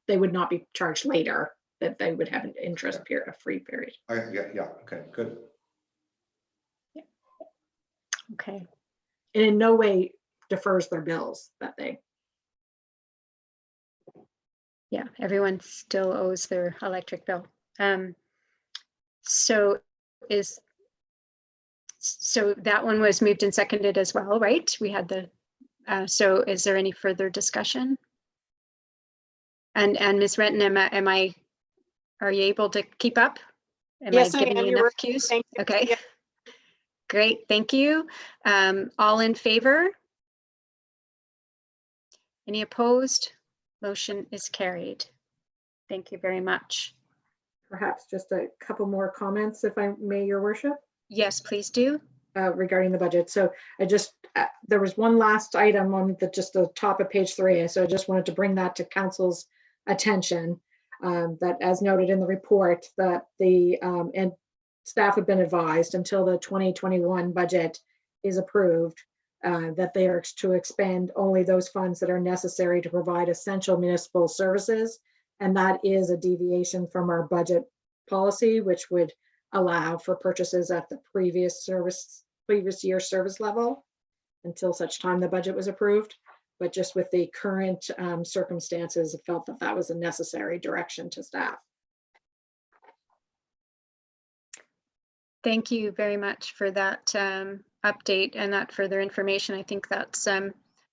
they would not be charged later, that they would have an interest period, a free period. Yeah, okay, good. Okay. And in no way defers their bills that they. Yeah, everyone still owes their electric bill. So that one was moved and seconded as well, right? We had the, so is there any further discussion? And Ms. Renton, are you able to keep up? Yes, I giving am. you You're enough right. cues? Thank you. Okay, Yeah. great, thank you. All in favor? Any opposed? Motion is carried. Thank you very much. Perhaps just a couple more comments, if I may, Your Worship, Yes, please do. regarding the budget. So I just, there was one last item on just the top of page 3. So I just wanted to bring that to council's attention. That as noted in the report, that the and staff have been advised until the 2021 budget is approved, that they are to expend only those funds that are necessary to provide essential municipal services. And that is a deviation from our budget policy, which would allow for purchases at the previous year service level until such time the budget was approved. But just with the current circumstances, I felt that that was a necessary direction to staff. Thank you very much for that update and that further information. I think that's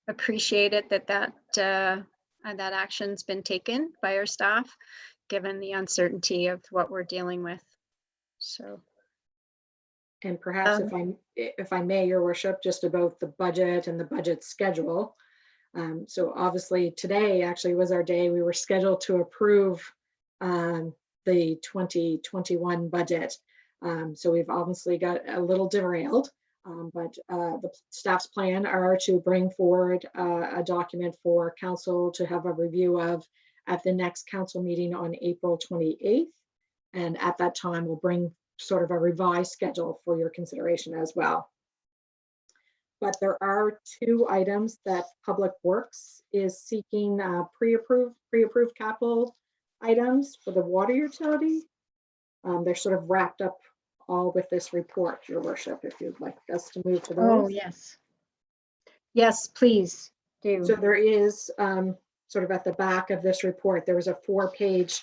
appreciated that action's been taken by our staff, given the uncertainty of what we're dealing with. So. And perhaps if I may, Your Worship, just about the budget and the budget schedule. So obviously today actually was our day. We were scheduled to approve the 2021 budget. So we've obviously got a little derailed, but the staff's plan are to bring forward a document for council to have a review of at the next council meeting on April 28th. And at that time, we'll bring sort of a revised schedule for your consideration as well. But there are 2 items that Public Works is seeking pre-approved capital items for the water utility. They're sort of wrapped up all with this report, Your Worship, if you'd like us to move to those. Oh, yes. Yes, please do. So there is sort of at the back of this report, there was a 4-page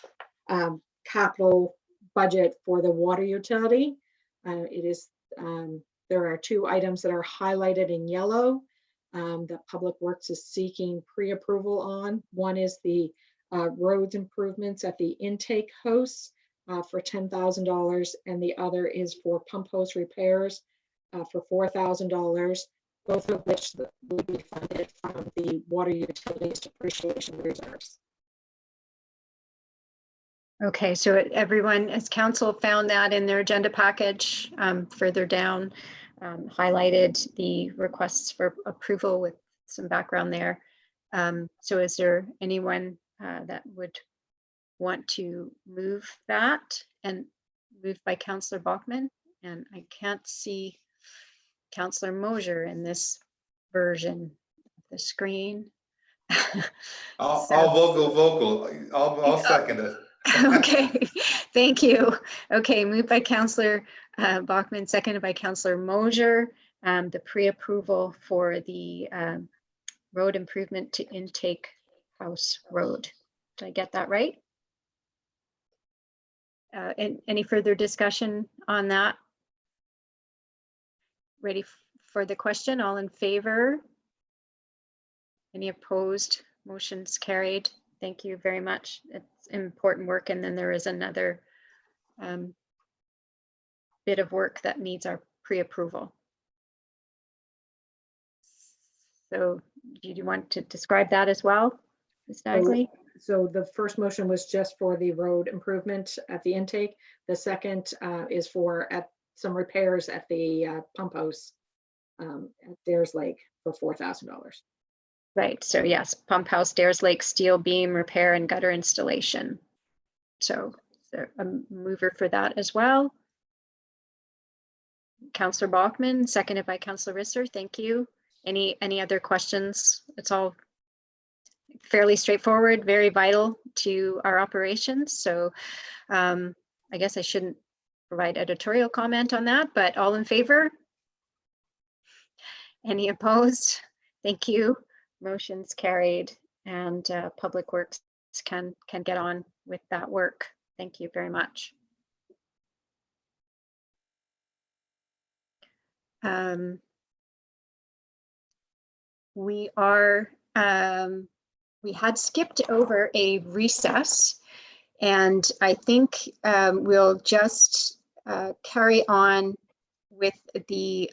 capital budget for the water utility. It is there are 2 items that are highlighted in yellow that Public Works is seeking pre-approval on. One is the roads improvements at the intake house for $10,000, and the other is for pump hose repairs for $4,000, both of which will be funded from the water utilities depreciation reserves. Okay, so everyone, as council found that in their agenda package further down, highlighted the requests for approval with some background there. So is there anyone that would want to move that, and moved by Councillor Bachmann? And I can't see Councillor Mosier in this version of the screen. I'll So- vocal. I'll second it. Okay, thank you. Okay, moved by Councillor Bachmann, seconded by Councillor Mosier, the pre-approval for the road improvement to Intake House Road. Did I get that right? Any further discussion on that? Ready for the question? All in favor? Any opposed? Motion's carried. Thank you very much. It's important work. And then there is another bit of work that needs our pre-approval. So do you want to describe that as well, Ms. Dagley? So the first motion was just for the road improvement at the intake. The second is for some repairs at the pump house at Dares Lake for $4,000. Right, so yes, pump house, Dares Lake, steel beam repair and gutter installation. So there a mover for that as well? Councillor Bachman, seconded by Councillor Risser. Thank you. Any other questions? It's all fairly straightforward, very vital to our operations. So I guess I shouldn't provide editorial comment on that, but all in favor? Any opposed? Thank you. Motion's carried, and Public Works can get on with that work. Thank you very much. We had skipped over a recess, and I think we'll just carry on with the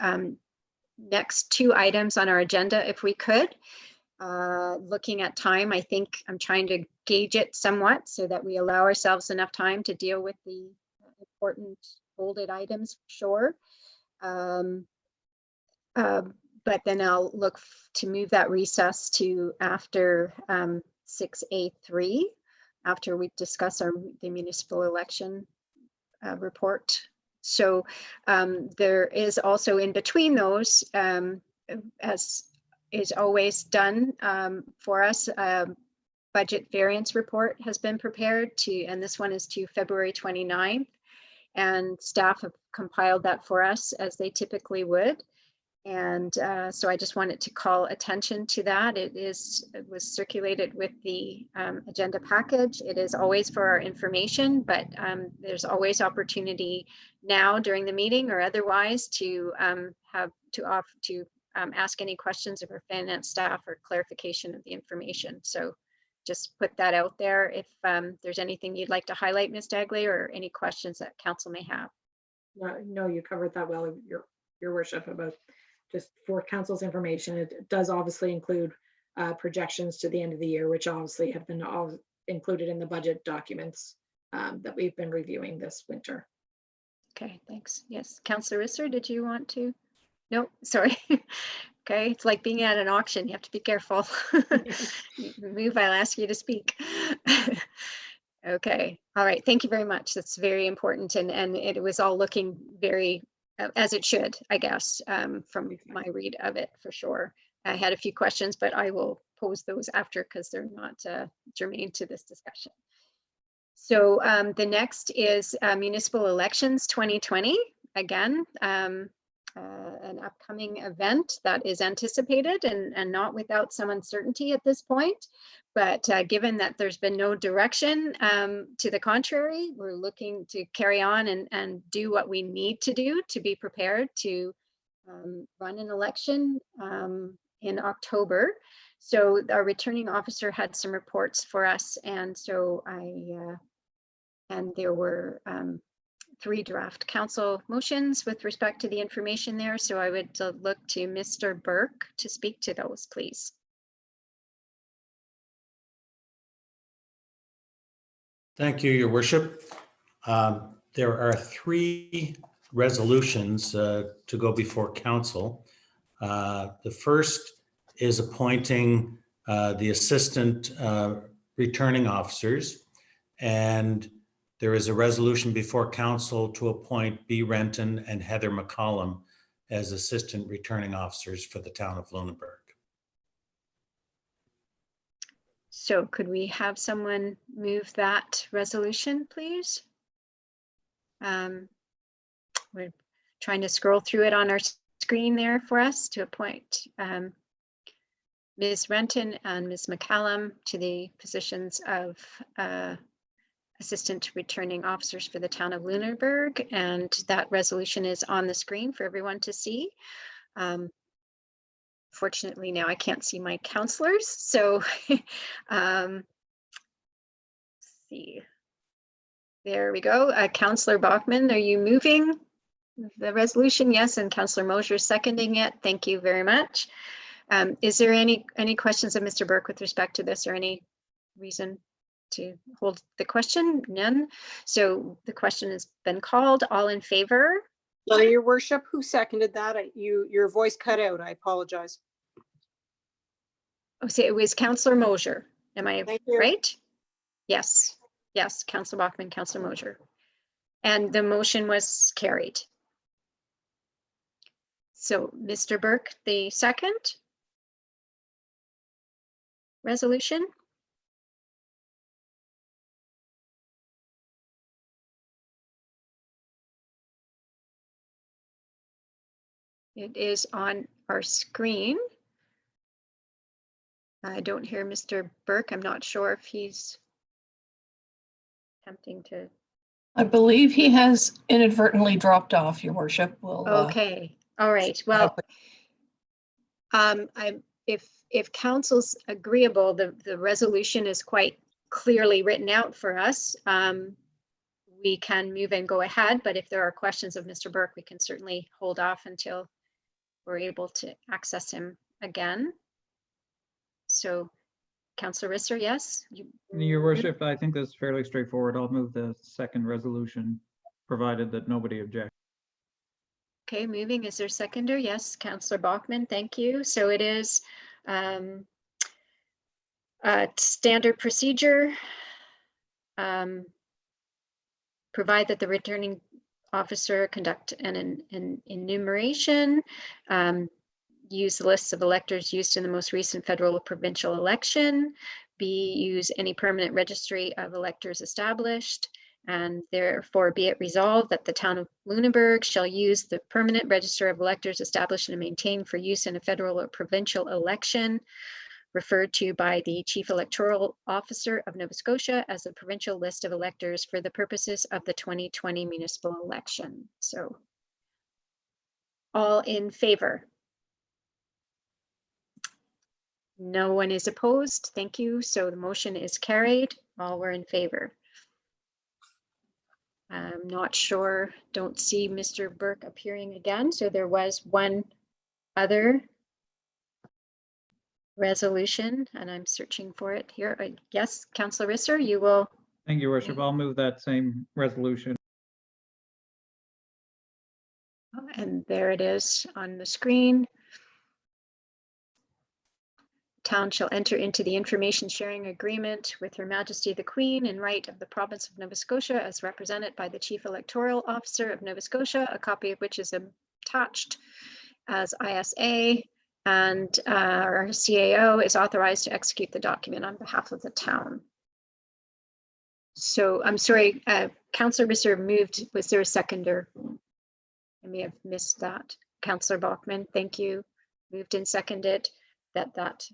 next two items on our agenda if we could. Looking at time, I think I'm trying to gauge it somewhat so that we allow ourselves enough time to deal with the important bolded items for sure. But then I'll look to move that recess to after 6A3, after we discuss the municipal election report. So there is also in between those, as is always done for us, budget variance report has been prepared and this one is to February 29th, and staff have compiled that for us as they typically would. And so I just wanted to call attention to that. It was circulated with the agenda package. It is always for our information, but there's always opportunity now during the meeting or otherwise to ask any questions of our finance staff or clarification of the information. So just put that out there. If there's anything you'd like to highlight, Ms. Dagley, or any questions that council may have. No, you covered that well, your worship, about just for council's information. It does obviously include projections to the end of the year, which obviously have been all included in the budget documents that we've been reviewing this winter. Okay, thanks. Yes, Councillor Risser, did you want to? No, sorry. Okay, it's like being at an auction. You have to be careful. You move, I'll ask you to speak. Okay, all right. Thank you very much. That's very important. And it was all looking very, as it should, I guess, from my read of it for sure. I had a few questions, but I will pose those after because they're not germane to this discussion. So the next is Municipal Elections 2020. Again, an upcoming event that is anticipated and not without some uncertainty at this point. But given that there's been no direction to the contrary, we're looking to carry on and do what we need to do to be prepared to run an election in October. So our returning officer had some reports for us, and so and there were 3 draft council motions with respect to the information there. So I would look to Mr. Burke to speak to those, please. Thank you, Your Worship. There are 3 resolutions to go before council. The first is appointing the assistant returning officers, and there is a resolution before council to appoint B. Renton and Heather McCollum as assistant returning officers for the town of Lunenburg. So could we have someone move that resolution, please? We're trying to scroll through it on our screen there for us to appoint Ms. Renton and Ms. McCallum to the positions of assistant returning officers for the town of Lunenburg, and that resolution is on the screen for everyone to see. Fortunately, now I can't see my counselors, so let's see. There we go. Councillor Bachman, are you moving the resolution? Yes, and Councillor Mosier seconding it. Thank you very much. Is there any questions of Mr. Burke with respect to this, or any reason to hold the question? None. So the question has been called. All in favor? Your worship, who seconded that? Your voice cut out. I apologize. Oh, so it was Councillor Mosier. Am I Thank you. right? Yes. Yes, Councillor Bachman, Councillor Mosier. And the motion was carried. So Mr. Burke, the second resolution. It is on our screen. I don't hear Mr. Burke. I'm not sure if he's attempting to. I believe he has inadvertently dropped off, Your Worship. We'll, Okay, all right. Well, if council's agreeable, the resolution is quite clearly written out for us. We can move and go ahead, but if there are questions of Mr. Burke, we can certainly hold off until we're able to access him again. So Councillor Risser, yes? Your worship, I think this is fairly straightforward. I'll move the second resolution, provided that nobody objects. Okay, moving. Is there a seconder? Yes, Councillor Bachman, thank you. So it is standard procedure. Provide that the returning officer conduct an enumeration, use the lists of electors used in the most recent federal or provincial election, use any permanent registry of electors established, and therefore be it resolved that the town of Lunenburg shall use the permanent register of electors established and maintained for use in a federal or provincial election referred to by the Chief Electoral Officer of Nova Scotia as the provincial list of electors for the purposes of the 2020 municipal election. So all in favor? No one is opposed. Thank you. So the motion is carried. All were in favor. I'm not sure, don't see Mr. Burke appearing again. So there was one other resolution and I'm searching for it here. Yes, Councillor Risser, you will. Thank you, Your worship. I'll move that same resolution. And there it is on the screen. Town shall enter into the information sharing agreement with Her Majesty the Queen in right of the province of Nova Scotia as represented by the Chief Electoral Officer of Nova Scotia, a copy of which is attached as ISA, and our CAO is authorized to execute the document on behalf of the town. So I'm sorry, Councillor Risser moved. Was there a seconder? I may have missed that. Councillor Bachman, thank you. Moved and seconded that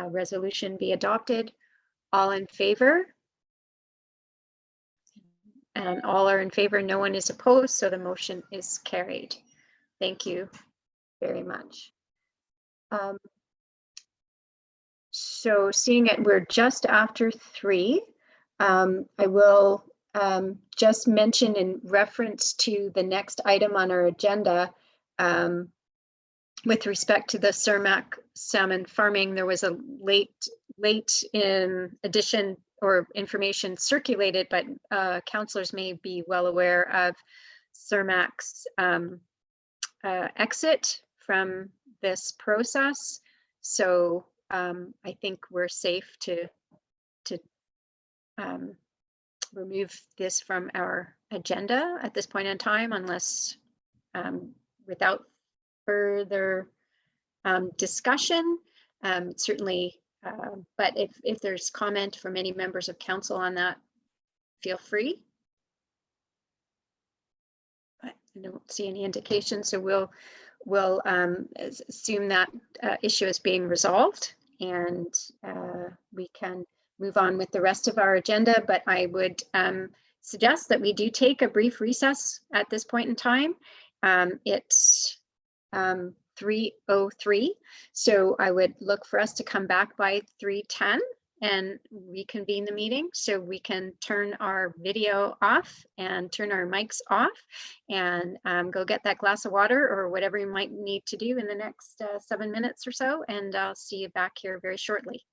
resolution be adopted. All in favor? And all are in favor. No one is opposed. So the motion is carried. Thank you very much. So seeing it, we're just after 3. I will just mention in reference to the next item on our agenda, with respect to the Cermak salmon farming, there was a late in addition or information circulated, but councillors may be well aware of Cermak's exit from this process. So I think we're safe to remove this from our agenda at this point in time, unless without further discussion, certainly, but if there's comment from any members of council on that, feel free. But I don't see any indication, so we'll assume that issue is being resolved, and we can move on with the rest of our agenda. But I would suggest that we do take a brief recess at this point in time. It's 3:03, so I would look for us to come back by 3:10 and reconvene the meeting, so we can turn our video off and turn our mics off and go get that glass of water or whatever you might need to do in the next 7 minutes or so, and I'll see you back here very shortly.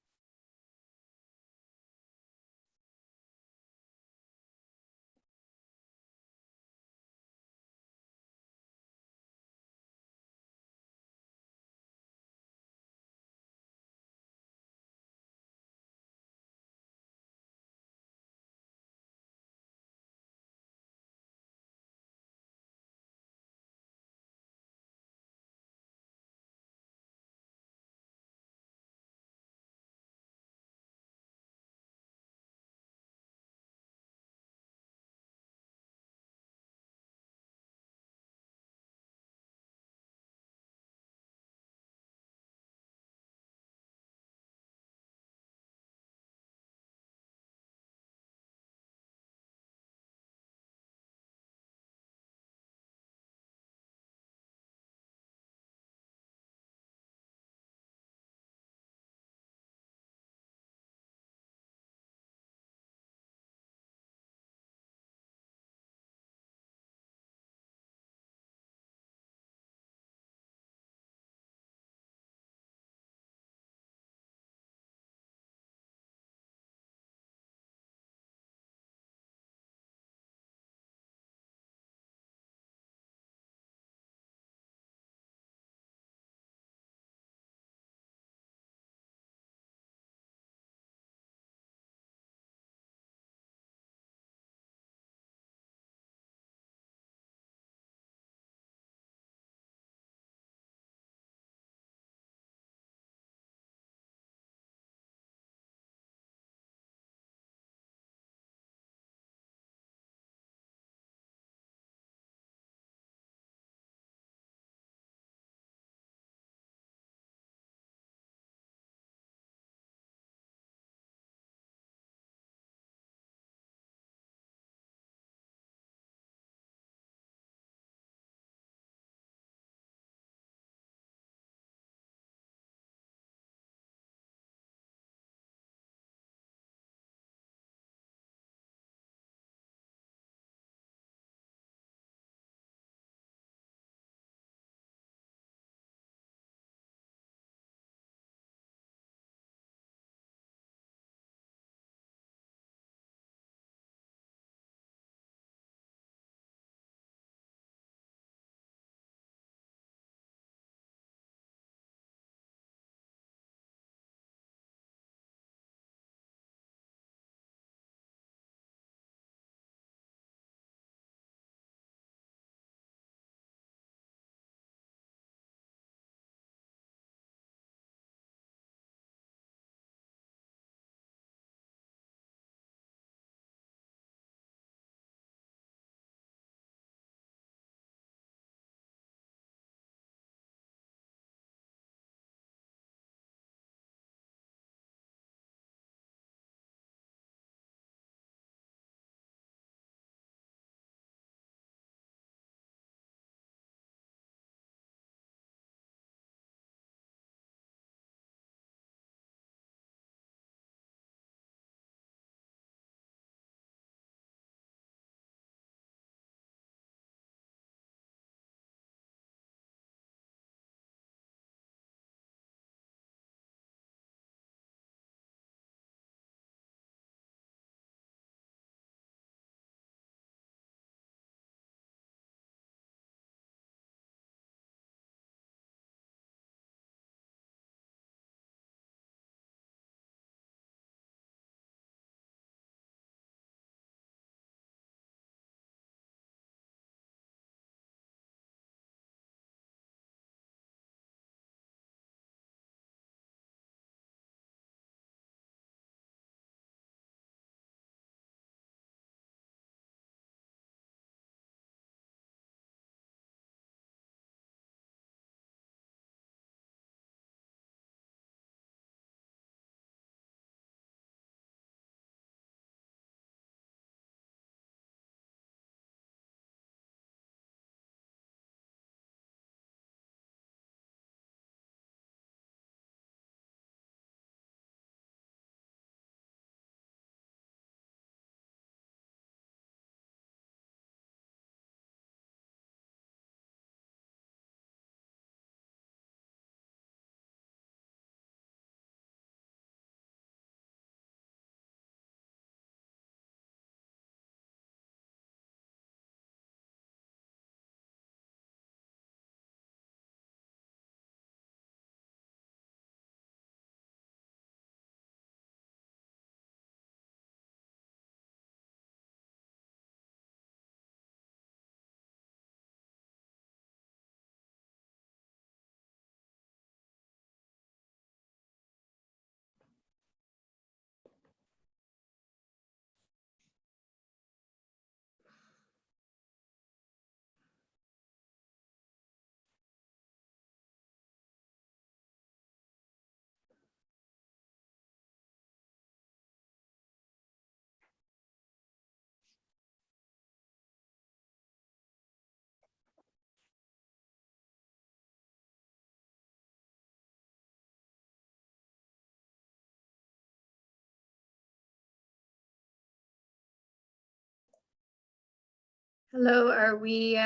Hello, are we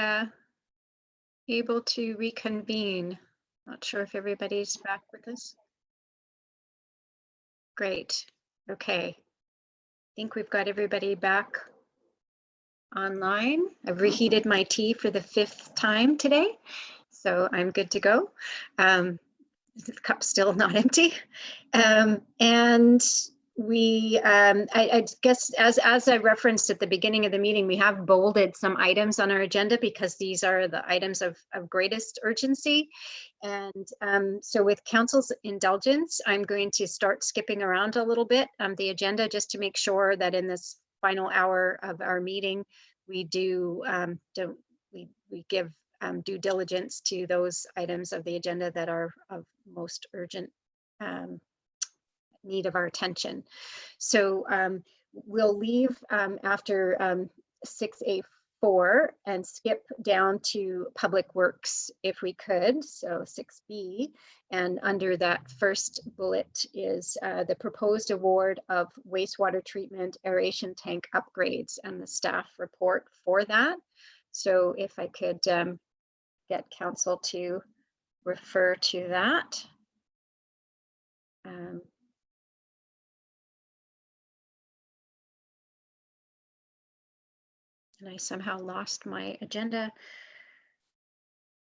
able to reconvene? Not sure if everybody's back with us. Great. Okay. I think we've got everybody back online. I've reheated my tea for the 5th time today, so I'm good to go. The cup's still not empty. And we, I guess as I referenced at the beginning of the meeting, we have bolded some items on our agenda because these are the items of greatest urgency. And so with council's indulgence, I'm going to start skipping around a little bit the agenda just to make sure that in this final hour of our meeting, we do, we give due diligence to those items of the agenda that are of most urgent need of our attention. So we'll leave after 6A4 and skip down to Public Works if we could, so 6B. And under that first bullet is the proposed award of wastewater treatment aeration tank upgrades and the staff report for that. So if I could get council to refer to that. And I somehow lost my agenda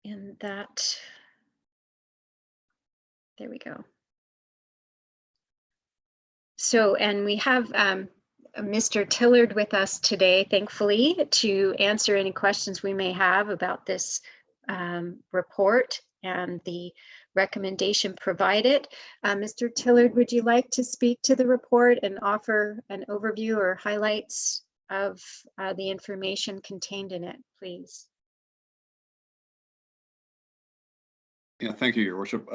in that. There we go. So, and we have Mr. Tillard with us today, thankfully, to answer any questions we may have about this report and the recommendation provided. Mr. Tillard, would you like to speak to the report and offer an overview or highlights of the information contained in it, please? Yeah, thank you, Your Worship.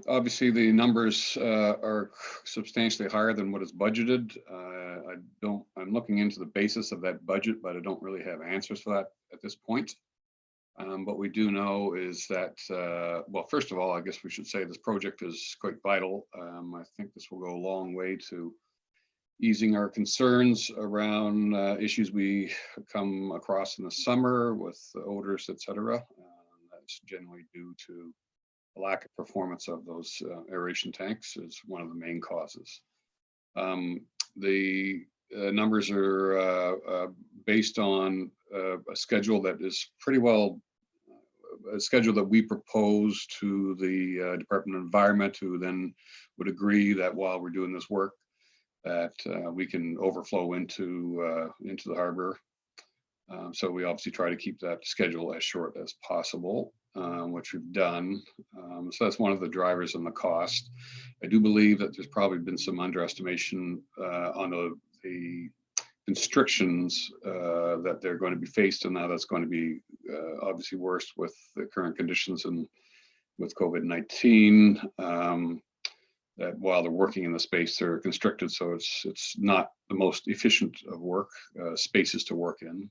Obviously, the numbers are substantially higher than what is budgeted. I'm looking into the basis of that budget, but I don't really have answers for that at this point. What we do know is that, well, first of all, I guess we should say this project is quite vital. I think this will go a long way to easing our concerns around issues we come across in the summer with odors, etc. That's generally due to a lack of performance of those aeration tanks is one of the main causes. The numbers are based on a schedule that is pretty well a schedule that we propose to the Department of Environment, who then would agree that while we're doing this work, that we can overflow into the harbor. So we obviously try to keep that schedule as short as possible, which we've done. So that's one of the drivers in the cost. I do believe that there's probably been some underestimation on the constrictions that they're going to be faced, and now that's going to be obviously worse with the current conditions and with COVID-19. That while they're working in the space, they're constricted, so it's not the most efficient of work spaces to work in.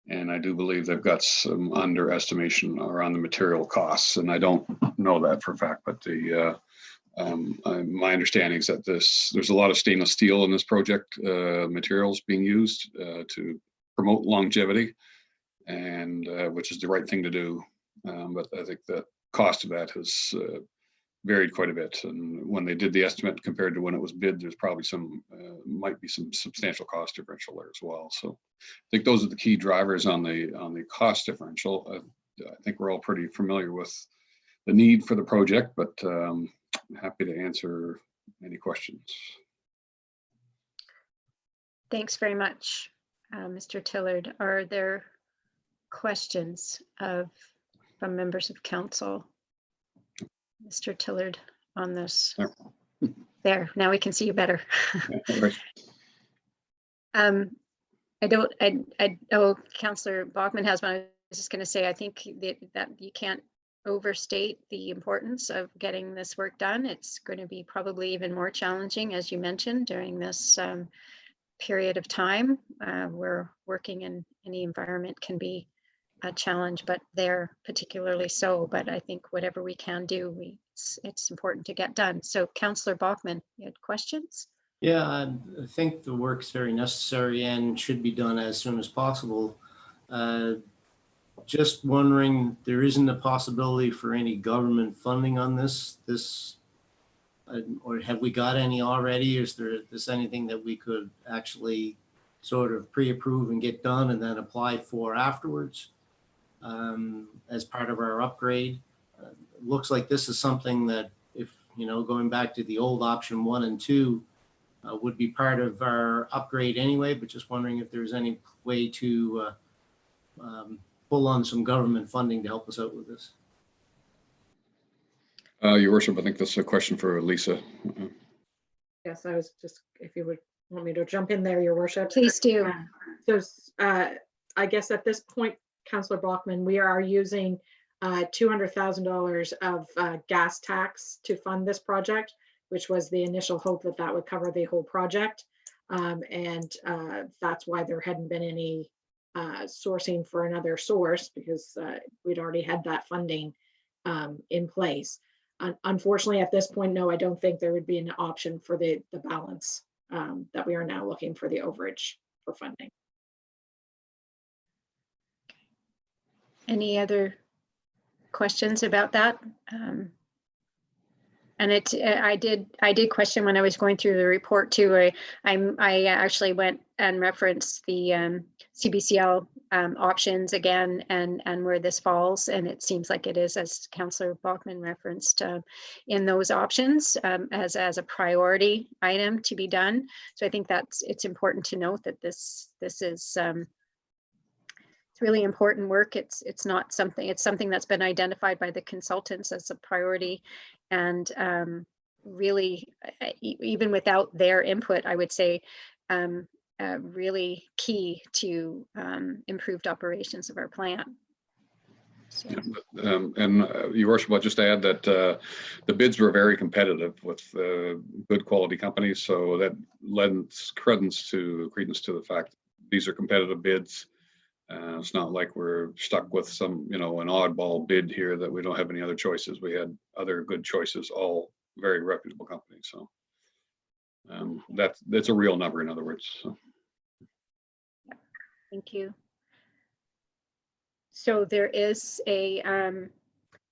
And I do believe they've got some underestimation around the material costs, and I don't know that for a fact, but the my understanding is that there's a lot of stainless steel in this project materials being used to promote longevity, and which is the right thing to do. But I think the cost of that has varied quite a bit, and when they did the estimate compared to when it was bid, there's probably some might be some substantial cost differential there as well. So I think those are the key drivers on the cost differential. I think we're all pretty familiar with the need for the project, but I'm happy to answer any questions. Thanks very much, Mr. Tillard. Are there questions from members of council? Mr. Tillard on this. There, now we can see you better. Right. I know Councillor Bachman has one. I was just going to say, I think that you can't overstate the importance of getting this work done. It's going to be probably even more challenging, as you mentioned, during this period of time where working in any environment can be a challenge, but they're particularly so. But I think whatever we can do, it's important to get done. So Councillor Bachman, you had questions? Yeah, I think the work's very necessary and should be done as soon as possible. Just wondering, there isn't a possibility for any government funding on this, or have we got any already? Is there anything that we could actually sort of pre-approve and get done and then apply for afterwards as part of our upgrade? Looks like this is something that, if, going back to the old option 1 and 2, would be part of our upgrade anyway, but just wondering if there's any way to pull on some government funding to help us out with this. Your worship, I think that's a question for Lisa. Yes, I was just, if you would want me to jump in there, your worship. Please do. So I guess at this point, Councillor Bachman, we are using $200,000 of gas tax to fund this project, which was the initial hope that that would cover the whole project. And that's why there hadn't been any sourcing for another source, because we'd already had that funding in place. Unfortunately, at this point, no, I don't think there would be an option for the balance that we are now looking for the overage for funding. Any other questions about that? And I did question when I was going through the report too. I actually went and referenced the CBCL options again and where this falls, and it seems like it is, as Councillor Bachman referenced, in those options as a priority item to be done. So I think it's important to note that this is it's really important work. It's something that's been identified by the consultants as a priority, and really, even without their input, I would say really key to improved operations of our plant. So. And Your worship, I'll just add that the bids were very competitive with good quality companies, so that lends credence to the fact that these are competitive bids. It's not like we're stuck with some, an oddball bid here that we don't have any other choices. We had other good choices, all very reputable companies. So that's a real number, in other words. So. Thank you. So there is a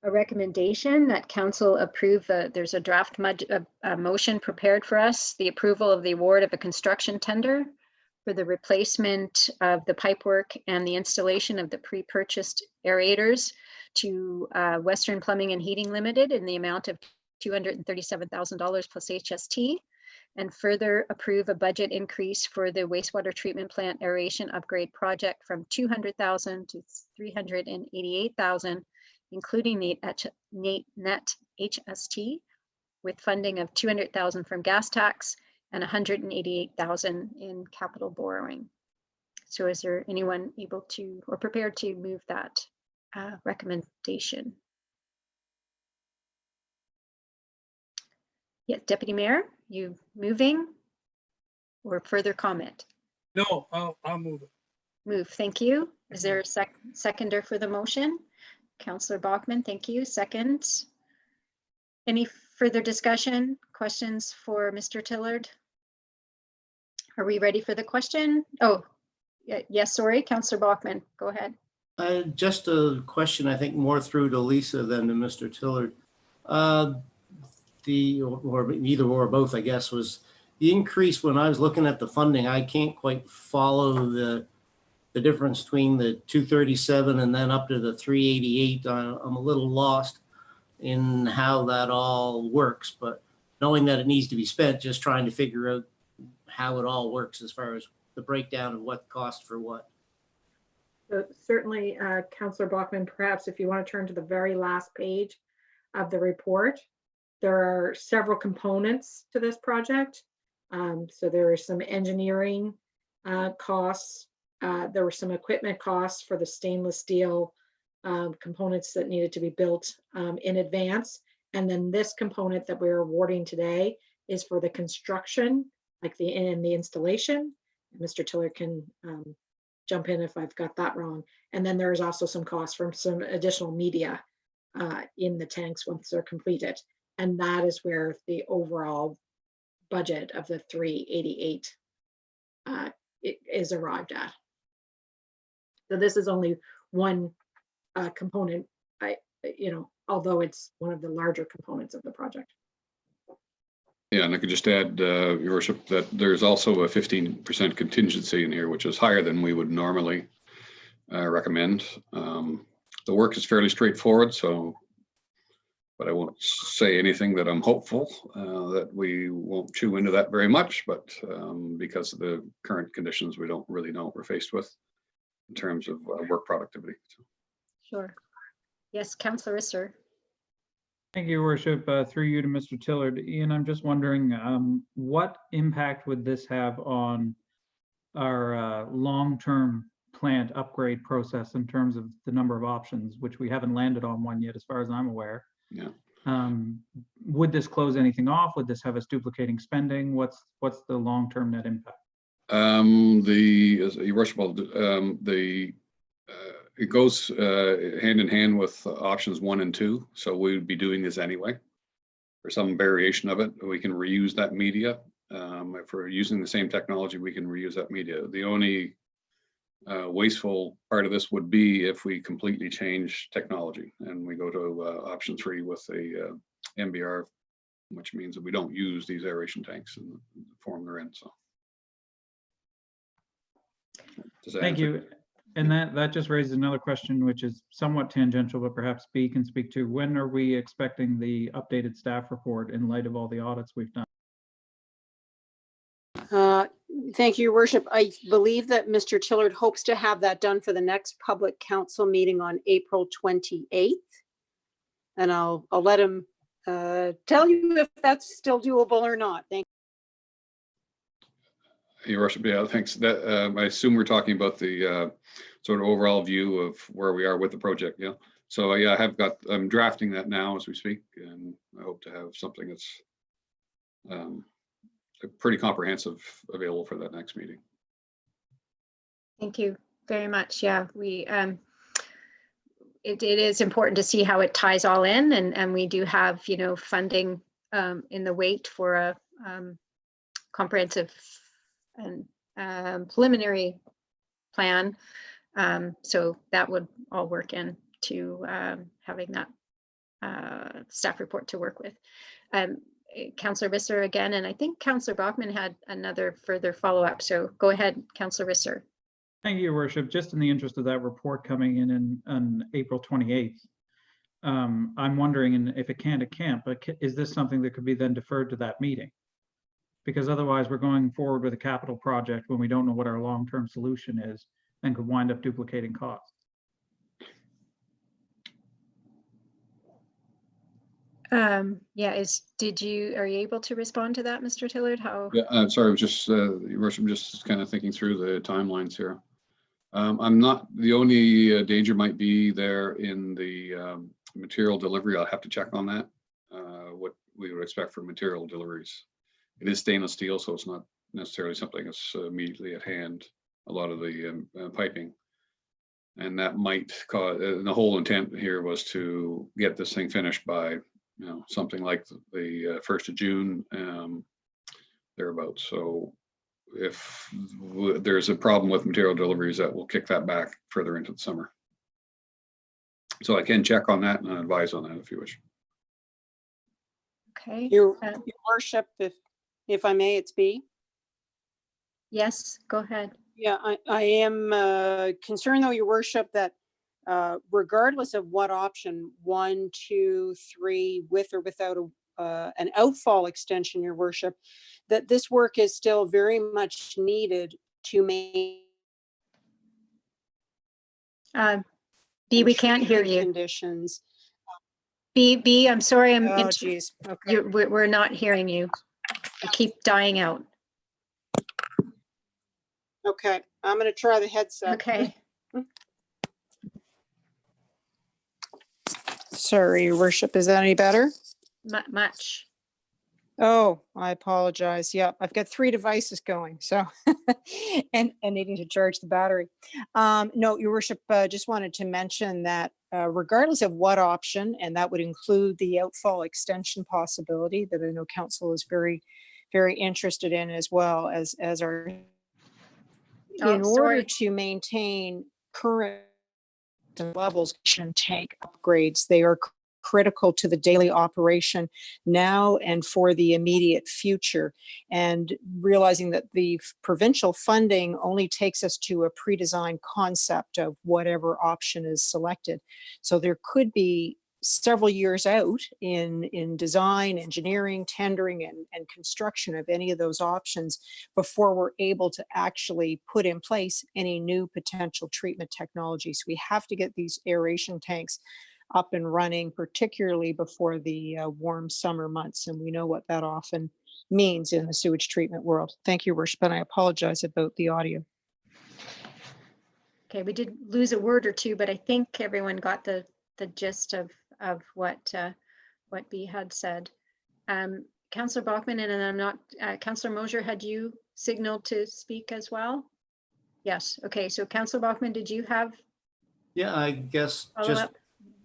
recommendation that council approve. There's a draft motion prepared for us, the approval of the award of a construction tender for the replacement of the pipework and the installation of the pre-purchased aerators to Western Plumbing and Heating Limited in the amount of $237,000 plus HST, and further approve a budget increase for the wastewater treatment plant aeration upgrade project from $200,000 to $388,000, including net HST, with funding of $200,000 from gas tax and $188,000 in capital borrowing. So is there anyone able to or prepared to move that recommendation? Yes, Deputy Mayor, you moving or further comment? No, I'll move it. Move, thank you. Is there a seconder for the motion? Councillor Bachman, thank you. Second. Any further discussion, questions for Mr. Tillard? Are we ready for the question? Oh, yes, sorry, Councillor Bachman, go ahead. Just a question, I think more through to Lisa than to Mr. Tillard. Or either or both, I guess, was the increase. When I was looking at the funding, I can't quite follow the difference between the 237 and then up to the 388. I'm a little lost in how that all works, but knowing that it needs to be spent, just trying to figure out how it all works as far as the breakdown of what cost for what. So certainly, Councillor Bachman, perhaps if you want to turn to the very last page of the report, there are several components to this project. So there are some engineering costs. There were some equipment costs for the stainless steel components that needed to be built in advance. And then this component that we're awarding today is for the construction, like the installation. Mr. Tillard can jump in if I've got that wrong. And then there's also some costs from some additional media in the tanks once they're completed. And that is where the overall budget of the 388 is arrived at. So this is only one component, although it's one of the larger components of the project. Yeah, and I could just add, Your Worship, that there's also a 15% contingency in here, which is higher than we would normally recommend. The work is fairly straightforward, but I won't say anything that I'm hopeful that we won't chew into that very much, but because of the current conditions, we don't really know what we're faced with in terms of work productivity. Sure. Yes, Councillor Isser. Thank you, Your Worship. Through you to Mr. Tillard. Ian, I'm just wondering, what impact would this have on our long-term plant upgrade process in terms of the number of options, which we haven't landed on one yet, as far as I'm aware? Yeah. Would this close anything off? Would this have us duplicating spending? What's the long-term net impact? Your Worship, it goes hand in hand with options 1 and 2. So we would be doing this anyway, or some variation of it. We can reuse that media. If we're using the same technology, we can reuse that media. The only wasteful part of this would be if we completely change technology and we go to option 3 with a MBR, which means that we don't use these aeration tanks in the form they're in. So. Thank you. And that just raises another question, which is somewhat tangential, but perhaps B can speak to. When are we expecting the updated staff report in light of all the audits we've done? Thank you, Your Worship. I believe that Mr. Tillard hopes to have that done for the next public council meeting on April 28th. And I'll let him tell you if that's still doable or not. Thank you. Your Worship, yeah, thanks. That I assume we're talking about the sort of overall view of where we are with the project. Yeah. So yeah, I'm drafting that now as we speak, and I hope to have something that's pretty comprehensive available for that next meeting. Thank you very much. Yeah, it is important to see how it ties all in, and we do have, funding in the wait for a comprehensive and preliminary plan. So that would all work into having that staff report to work with. Councillor Visser again, and I think Councillor Bachman had another further follow-up. So go ahead, Councillor Visser. Thank you, Your Worship. Just in the interest of that report coming in on April 28th, I'm wondering, and if it can't, it can't, but is this something that could be then deferred to that meeting? Because otherwise we're going forward with a capital project when we don't know what our long-term solution is and could wind up duplicating costs. Yeah, are you able to respond to that, Mr. Tillard? How? Yeah, I'm sorry, I was just, Your Worship, just kind of thinking through the timelines here. I'm not, the only danger might be there in the material delivery. I'll have to check on that, what we would expect for material deliveries. It is stainless steel, so it's not necessarily something that's immediately at hand, a lot of the piping. And that might cause, the whole intent here was to get this thing finished by, something like the 1st of June, thereabouts. So if there's a problem with material deliveries, that will kick that back further into the summer. So I can check on that and advise on that if you wish. Okay. Your Worship, if I may, it's B. Yes, go ahead. Yeah, I am concerned, though, Your Worship, that regardless of what option 1, 2, 3, with or without an outfall extension, Your Worship, that this work is still very much needed to make. B, we can't hear you. Conditions. B, I'm sorry. Oh, geez. Okay. We're not hearing you. You keep dying out. Okay, I'm going to try the headset. Okay. Sorry, Your Worship. Is that any better? Much. Oh, I apologize. Yeah, I've got 3 devices going, so and needing to charge the battery. No, Your Worship, just wanted to mention that regardless of what option, and that would include the outfall extension possibility that I know Council is very, very interested in, as well as our. In order to maintain current levels and tank upgrades. They are critical to the daily operation now and for the immediate future. And realizing that the provincial funding only takes us to a pre-designed concept of whatever option is selected. So there could be several years out in design, engineering, tendering, and construction of any of those options before we're able to actually put in place any new potential treatment technology. So we have to get these aeration tanks up and running, particularly before the warm summer months. And we know what that often means in the sewage treatment world. Thank you, Worship, and I apologize about the audio. Okay, we did lose a word or two, but I think everyone got the gist of what B had said. Councillor Bachman, and then I'm not, Councillor Mosier, had you signaled to speak as well? Yes, okay, so Councillor Bachman, did you have Yeah, I guess follow-up?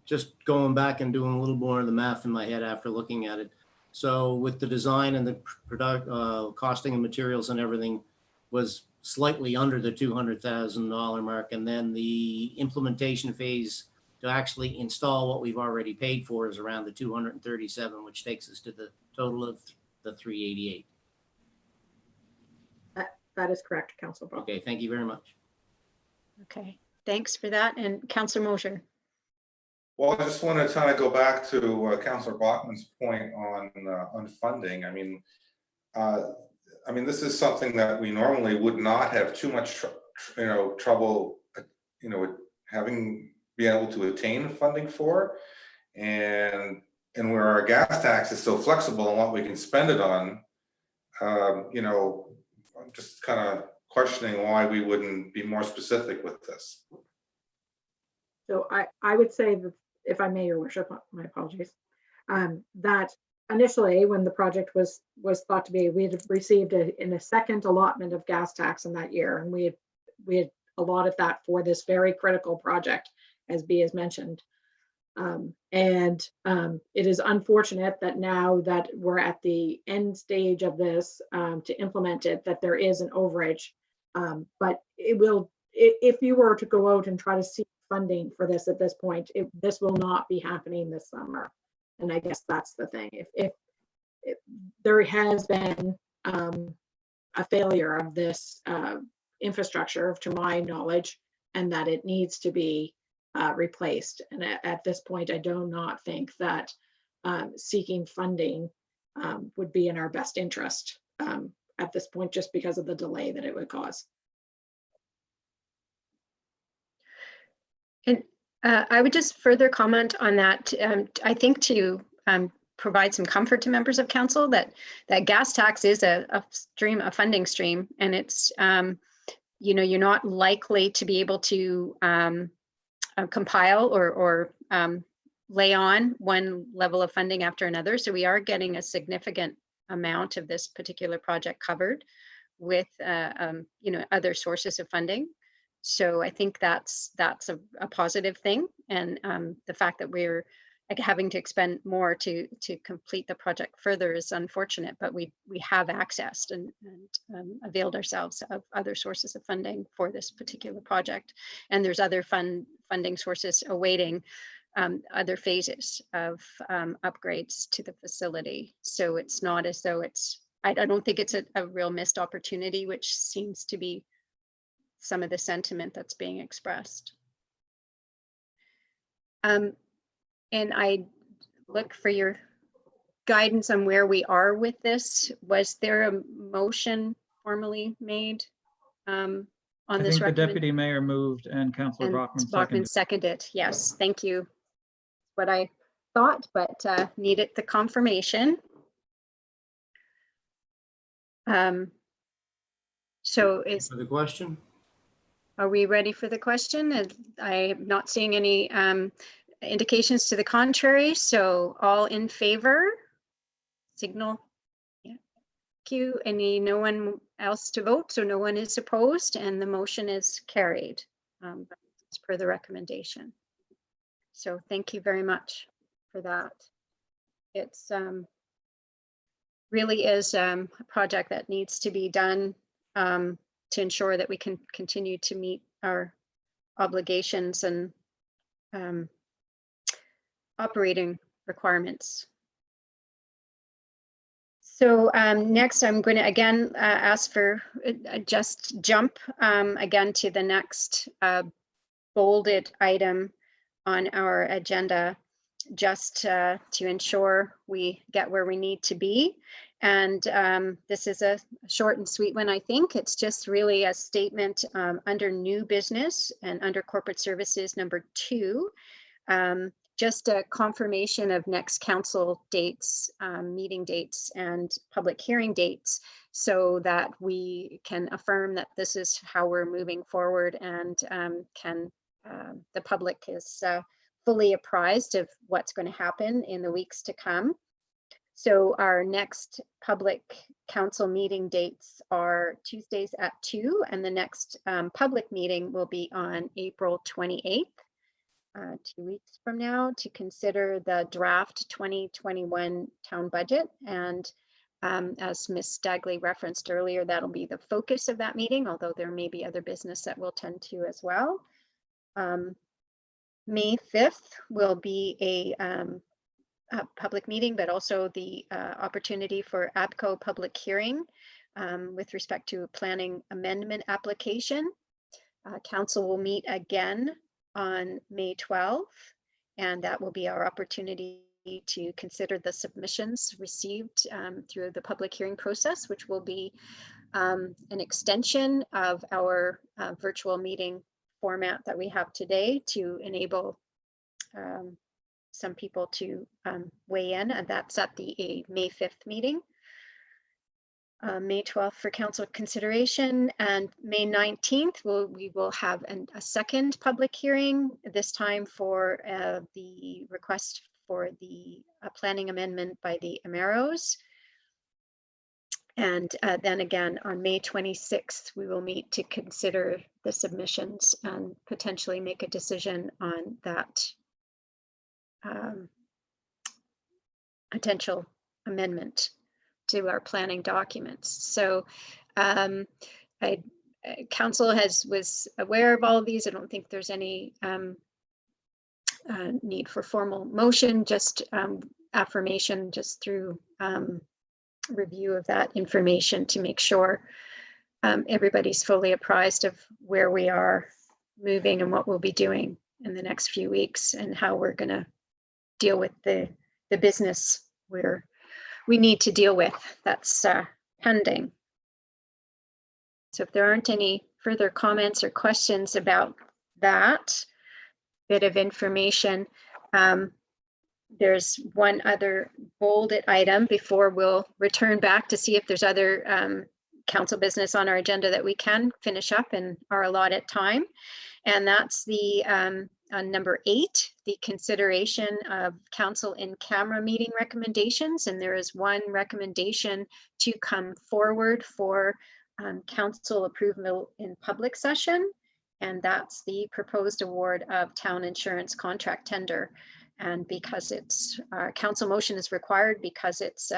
just going back and doing a little more of the math in my head after looking at it. So with the design and the product costing of materials and everything was slightly under the $200,000 mark. And then the implementation phase to actually install what we've already paid for is around the 237, which takes us to the total of the 388. That is correct, Councillor Bob. Okay, thank you very much. Okay, thanks for that. And Councillor Mosier. Well, I just want to kind of go back to Councillor Bachman's point on funding. I mean, this is something that we normally would not have too much, trouble, having been able to attain funding for, and where our gas tax is so flexible on what we can spend it on. I'm just kind of questioning why we wouldn't be more specific with this. So I would say that, if I may, Your Worship, my apologies, that initially when the project was thought to be, we had received in a second allotment of gas tax in that year, and we had allotted that for this very critical project, as B has mentioned. It is unfortunate that now that we're at the end stage of this to implement it, that there is an overage. But it will, if you were to go out and try to seek funding for this at this point, this will not be happening this summer. And I guess that's the thing. If there has been a failure of this infrastructure, to my knowledge, and that it needs to be replaced. And at this point, I do not think that seeking funding would be in our best interest at this point, just because of the delay that it would cause. And I would just further comment on that. I think to provide some comfort to members of council that gas tax is a funding stream, and it's you're not likely to be able to compile or lay on one level of funding after another. So we are getting a significant amount of this particular project covered with other sources of funding. So I think that's a positive thing, and the fact that we're having to expend more to complete the project further is unfortunate, but we have accessed and availed ourselves of other sources of funding for this particular project, and there's other funding sources awaiting other phases of upgrades to the facility. So it's not as though I don't think it's a real missed opportunity, which seems to be some of the sentiment that's being expressed. And I look for your guidance on where we are with this. Was there a motion formally made on I this? think the deputy mayor moved and Councillor Bachman seconded. Yes, thank you. What I thought, but needed the confirmation. So For the question? Are we ready for the question? I am not seeing any indications to the contrary. So all in favor, signal. Yeah. Q. No one else to vote. So no one is opposed, and the motion is carried as per the recommendation. So thank you very much for that. It's really is a project that needs to be done to ensure that we can continue to meet our obligations and operating requirements. So next, I'm going to again ask for just jump again to the next bolded item on our agenda, just to ensure we get where we need to be. And this is a short and sweet one, I think. It's just really a statement under new business and under corporate services number 2. Just a confirmation of next council dates, meeting dates, and public hearing dates, so that we can affirm that this is how we're moving forward, and the public is fully apprised of what's going to happen in the weeks to come. So our next public council meeting dates are Tuesdays at 2, and the next public meeting will be on April 28th. 2 weeks from now, to consider the draft 2021 town budget. And as Ms. Dagley referenced earlier, that'll be the focus of that meeting, although there may be other business that we'll tend to as well. May 5th will be a public meeting, but also the opportunity for ABCO public hearing with respect to a planning amendment application. Council will meet again on May 12th, and that will be our opportunity to consider the submissions received through the public hearing process, which will be an extension of our virtual meeting format that we have today to enable some people to weigh in, and that's at the May 5th meeting. May 12th for council consideration, and May 19th we will have a second public hearing, this time for the request for the planning amendment by the Ameros. And then again on May 26th, we will meet to consider the submissions and potentially make a decision on that potential amendment to our planning documents. So council was aware of all of these. I don't think there's any need for formal motion, just affirmation just through review of that information to make sure everybody's fully apprised of where we are moving and what we'll be doing in the next few weeks, and how we're going to deal with the business we need to deal with that's pending. So if there aren't any further comments or questions about that bit of information, there's one other bolded item before we'll return back to see if there's other council business on our agenda that we can finish up in our allotted time. And that's the number 8, the consideration of council in camera meeting recommendations. And there is one recommendation to come forward for council approval in public session. And that's the proposed award of town insurance contract tender. And because it's council motion is required, because it's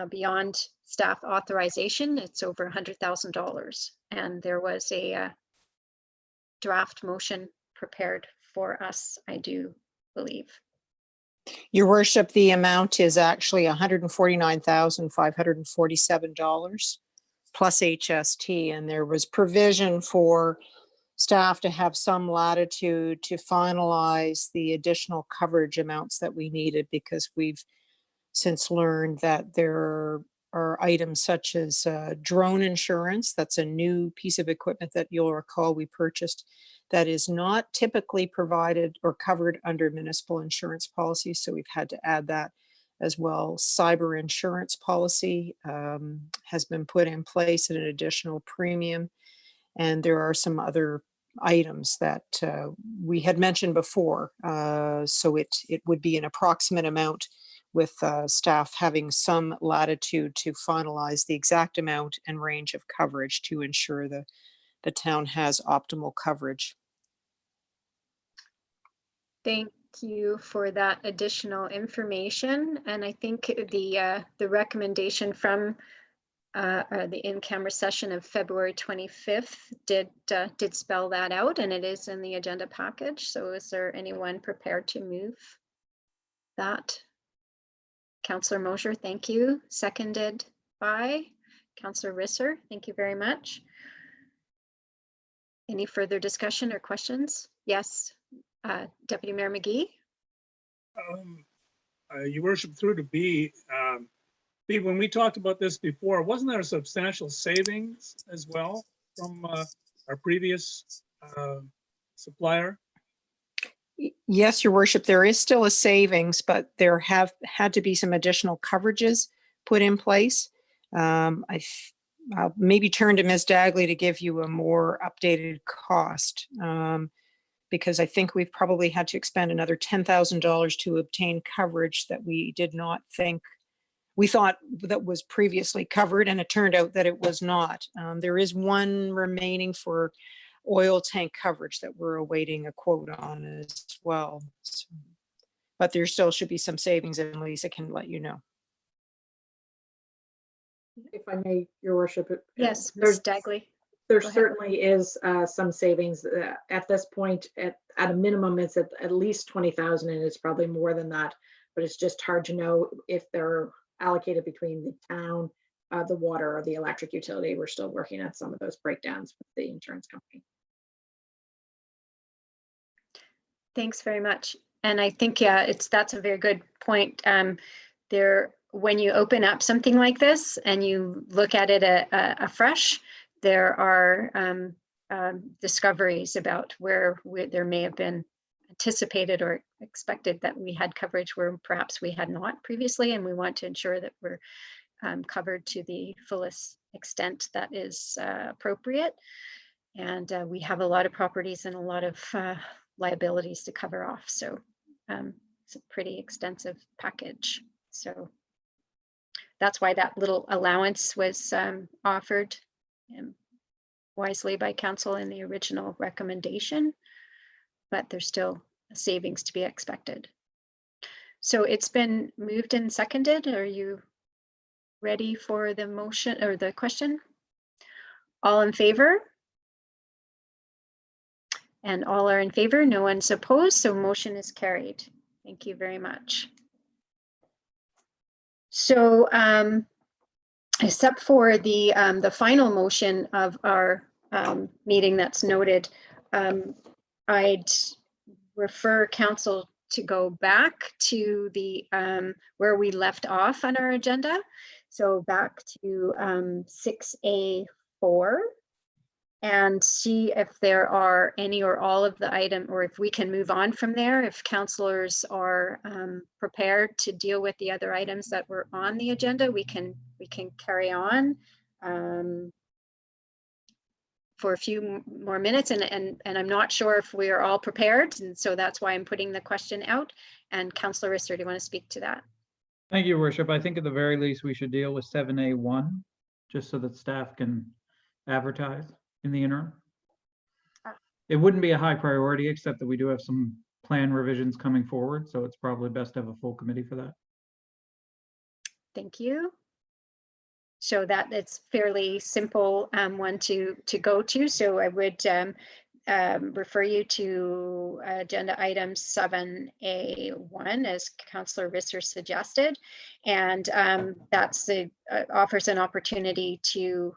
beyond staff authorization, it's over $100,000. And there was a draft motion prepared for us, I do believe. Your worship, the amount is actually $149,547 plus HST, and there was provision for staff to have some latitude to finalize the additional coverage amounts that we needed, because we've since learned that there are items such as drone insurance. That's a new piece of equipment that you'll recall we purchased that is not typically provided or covered under municipal insurance policies. So we've had to add that as well. Cyber insurance policy has been put in place at an additional premium. And there are some other items that we had mentioned before. So it would be an approximate amount, with staff having some latitude to finalize the exact amount and range of coverage to ensure the town has optimal coverage. Thank you for that additional information. And I think the recommendation from the in-camera session of February 25th did spell that out, and it is in the agenda package. So is there anyone prepared to move that? Councillor Mosher, thank you. Seconded by Councillor Risser. Thank you very much. Any further discussion or questions? Yes, Deputy Mayor McGee. Your worship, through to B. B, when we talked about this before, wasn't there a substantial savings as well from our previous supplier? Yes, your worship, there is still a savings, but there have had to be some additional coverages put in place. I'll maybe turn to Ms. Dagley to give you a more updated cost, because I think we've probably had to expend another $10,000 to obtain coverage that we did not think, we thought that was previously covered, and it turned out that it was not. There is one remaining for oil tank coverage that we're awaiting a quote on as well. So, but there still should be some savings, and Lisa can let you know. If I may, your worship. Yes, Ms. Dagley. There Go ahead. certainly is some savings. At this point, at a minimum, it's at least 20,000, and it's probably more than that, but it's just hard to know if they're allocated between the town, the water, or the electric utility. We're still working at some of those breakdowns with the insurance company. Thanks very much. And I think, yeah, that's a very good point. When you open up something like this and you look at it afresh, there are discoveries about where there may have been anticipated or expected that we had coverage where perhaps we had not previously, and we want to ensure that we're covered to the fullest extent that is appropriate. And we have a lot of properties and a lot of liabilities to cover off, so it's a pretty extensive package. So that's why that little allowance was offered wisely by council in the original recommendation, but there's still savings to be expected. So it's been moved and seconded. Are you ready for the motion or the question? All in favor? And all are in favor, no one's opposed, so motion is carried. Thank you very much. So except for the final motion of our meeting that's noted, I'd refer council to go back to the where we left off on our agenda. So back to 6A4 and see if there are any or all of the item, or if we can move on from there, if councillors are prepared to deal with the other items that were on the agenda, we can carry on for a few more minutes, and I'm not sure if we are all prepared, and so that's why I'm putting the question out. And Councillor Risser, do you want to speak to that? Thank you, Worship. I think at the very least we should deal with 7A1, just so that staff can advertise in the interim. It wouldn't be a high priority, except that we do have some plan revisions coming forward, so it's probably best to have a full committee for that. Thank you. So that it's fairly simple one to go to. So I would refer you to agenda item 7A1 as Councillor Risser suggested, and that's the offers an opportunity to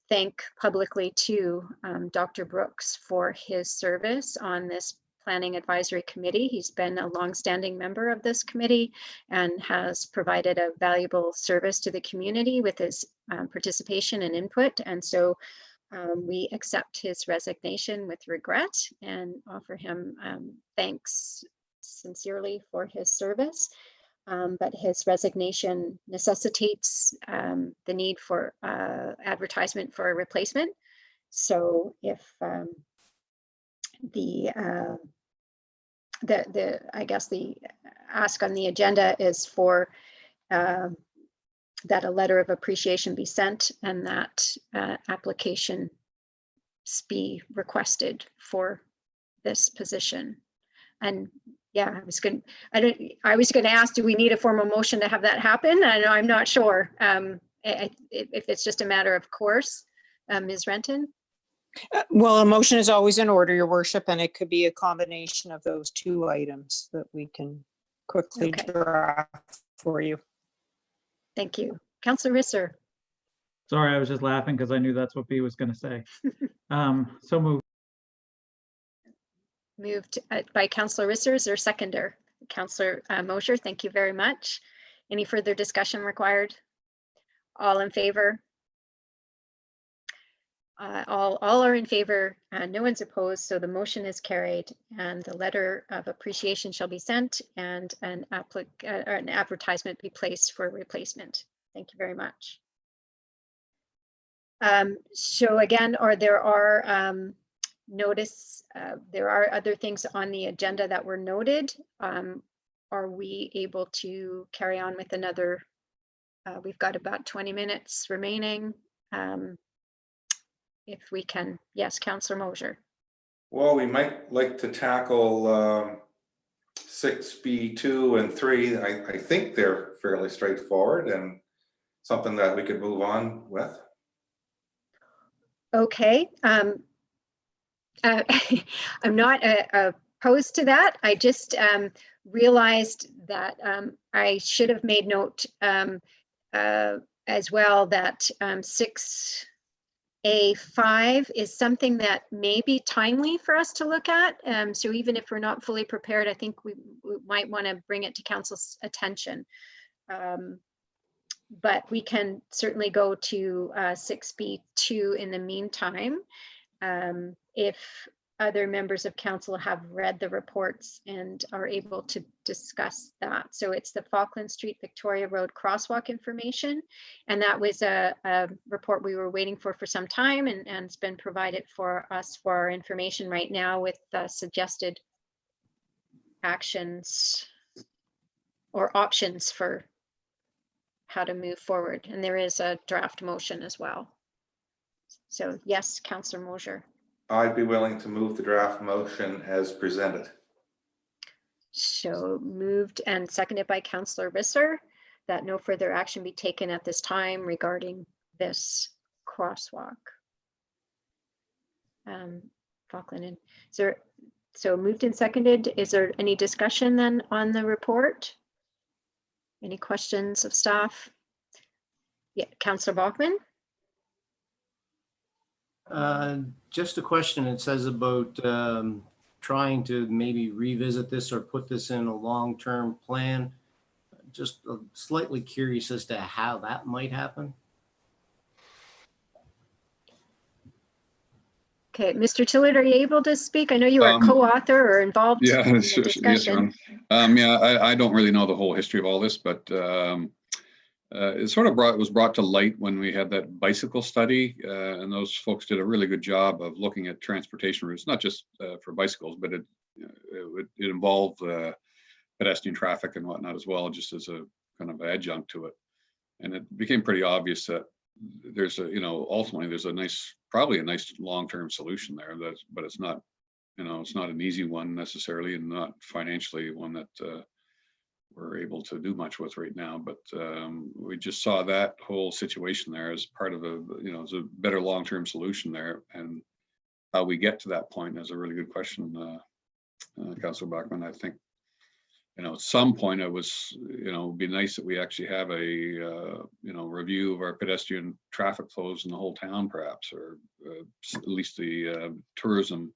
thank publicly to Dr. Brooks for his service on this Planning Advisory Committee. He's been a longstanding member of this committee and has provided a valuable service to the community with his participation and input. And so we accept his resignation with regret and offer him thanks sincerely for his service. But his resignation necessitates the need for advertisement for a replacement. So if I guess the ask on the agenda is for that a letter of appreciation be sent and that application be requested for this position. And yeah, I was going to ask, do we need a formal motion to have that happen? I'm not sure. if it's just a matter of course, Ms. Renton? Well, a motion is always in order, your worship, and it could be a combination of those two items that we can quickly Okay. draft for you. Thank you. Councillor Risser, Sorry, I was just laughing because I knew that's what B was going to say. So moved. moved by Councillor Risser. Is there a seconder? Councillor Mosher, thank you very much. Any further discussion required? All in favor? All are in favor, no one's opposed, so the motion is carried and the letter of appreciation shall be sent and an advertisement be placed for replacement. Thank you very much. So again, there are other things on the agenda that were noted. Are we able to carry on with another? We've got about 20 minutes remaining. If we can, yes, Councillor Mosher. Well, we might like to tackle 6B2 and 3. I think they're fairly straightforward and something that we could move on with. Okay. I'm not opposed to that. I just realized that I should have made note as well that 6A5 is something that may be timely for us to look at. So even if we're not fully prepared, I think we might want to bring it to council's attention. But we can certainly go to 6B2 in the meantime. If other members of council have read the reports and are able to discuss that. So it's the Falkland Street, Victoria Road crosswalk information. And that was a report we were waiting for some time, and it's been provided for us for our information right now with suggested actions or options for how to move forward. And there is a draft motion as well. So yes, Councillor Mosher. I'd be willing to move the draft motion as presented. So moved and seconded by Councillor Risser that no further action be taken at this time regarding this crosswalk. Falkland, and so moved and seconded. Is there any discussion then on the report? Any questions of staff? Yeah, Councillor Bachman. Just a question. It says about trying to maybe revisit this or put this in a long-term plan. Just slightly curious as to how that might happen. Okay, Mr. Tillett, are you able to speak? I know you are co-author or involved in the Sure, discussion. Yes, I don't really know the whole history of all this, but it sort of was brought to light when we had that bicycle study, and those folks did a really good job of looking at transportation routes, not just for bicycles, but it involved pedestrian traffic and whatnot as well, just as a kind of adjunct to it. And it became pretty obvious that there's ultimately there's probably a nice long-term solution there. But it's not, it's not an easy one necessarily, and not financially one that we're able to do much with right now. But we just saw that whole situation there as part of as a better long-term solution there. And how we get to that point is a really good question, Councillor Bachman. I think, at some point it was, it'd be nice that we actually have a, review of our pedestrian traffic flows in the whole town, perhaps, or at least the tourism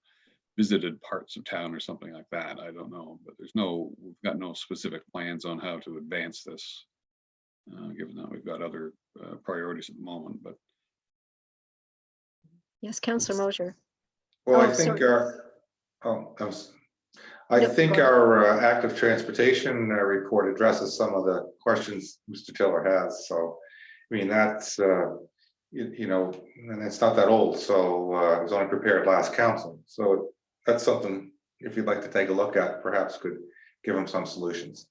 visited parts of town or something like that. I don't know, but we've got no specific plans on how to advance this, given that we've got other priorities at the moment. But Yes, Councillor Mosher. Well, Oh, I think sorry. I think our active transportation report addresses some of the questions Mr. Tiller has. So, I mean, that's, and it's not that old. So it was only prepared last council. So that's something, if you'd like to take a look at, perhaps could give them some solutions.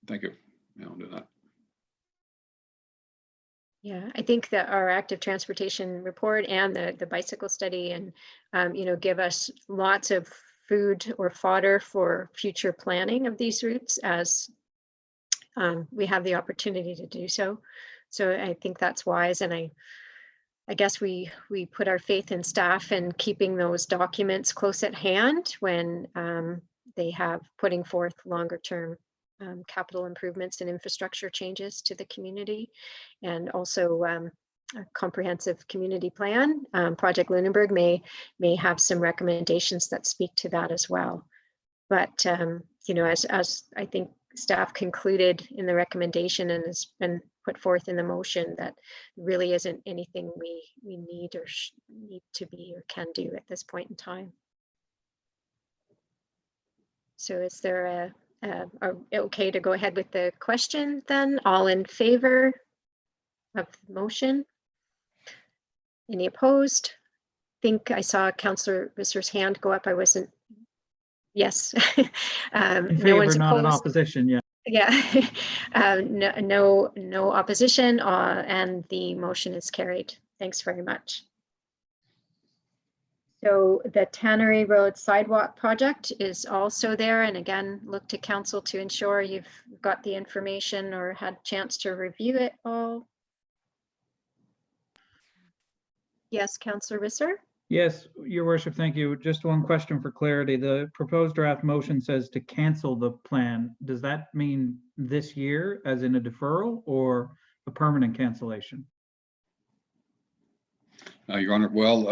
thank you. I'll do that. Yeah, I think that our active transportation report and the bicycle study and, give us lots of food or fodder for future planning of these routes as we have the opportunity to do so. So I think that's wise, and I guess we put our faith in staff and keeping those documents close at hand when they have putting forth longer term capital improvements and infrastructure changes to the community, and also a comprehensive community plan. Project Lunenburg may have some recommendations that speak to that as well. But you know, as I think staff concluded in the recommendation and has been put forth in the motion, that really isn't anything we need or need to be or can do at this point in time. So is there are okay to go ahead with the question then? All in favor of the motion? Any opposed? I think I saw Councillor Visser's hand go up. I wasn't. Yes. In No favor, one's not in opposed. opposition, yeah. Yeah. No opposition, and the motion is carried. Thanks very much. So the Tannery Road Sidewalk project is also there, and again, look to council to ensure you've got the information or had a chance to review it all. Yes, Councillor Visser? Yes, Your Worship, thank you. Just one question for clarity. The proposed draft motion says to cancel the plan. Does that mean this year as in a deferral or a permanent cancellation? Your Honor, well,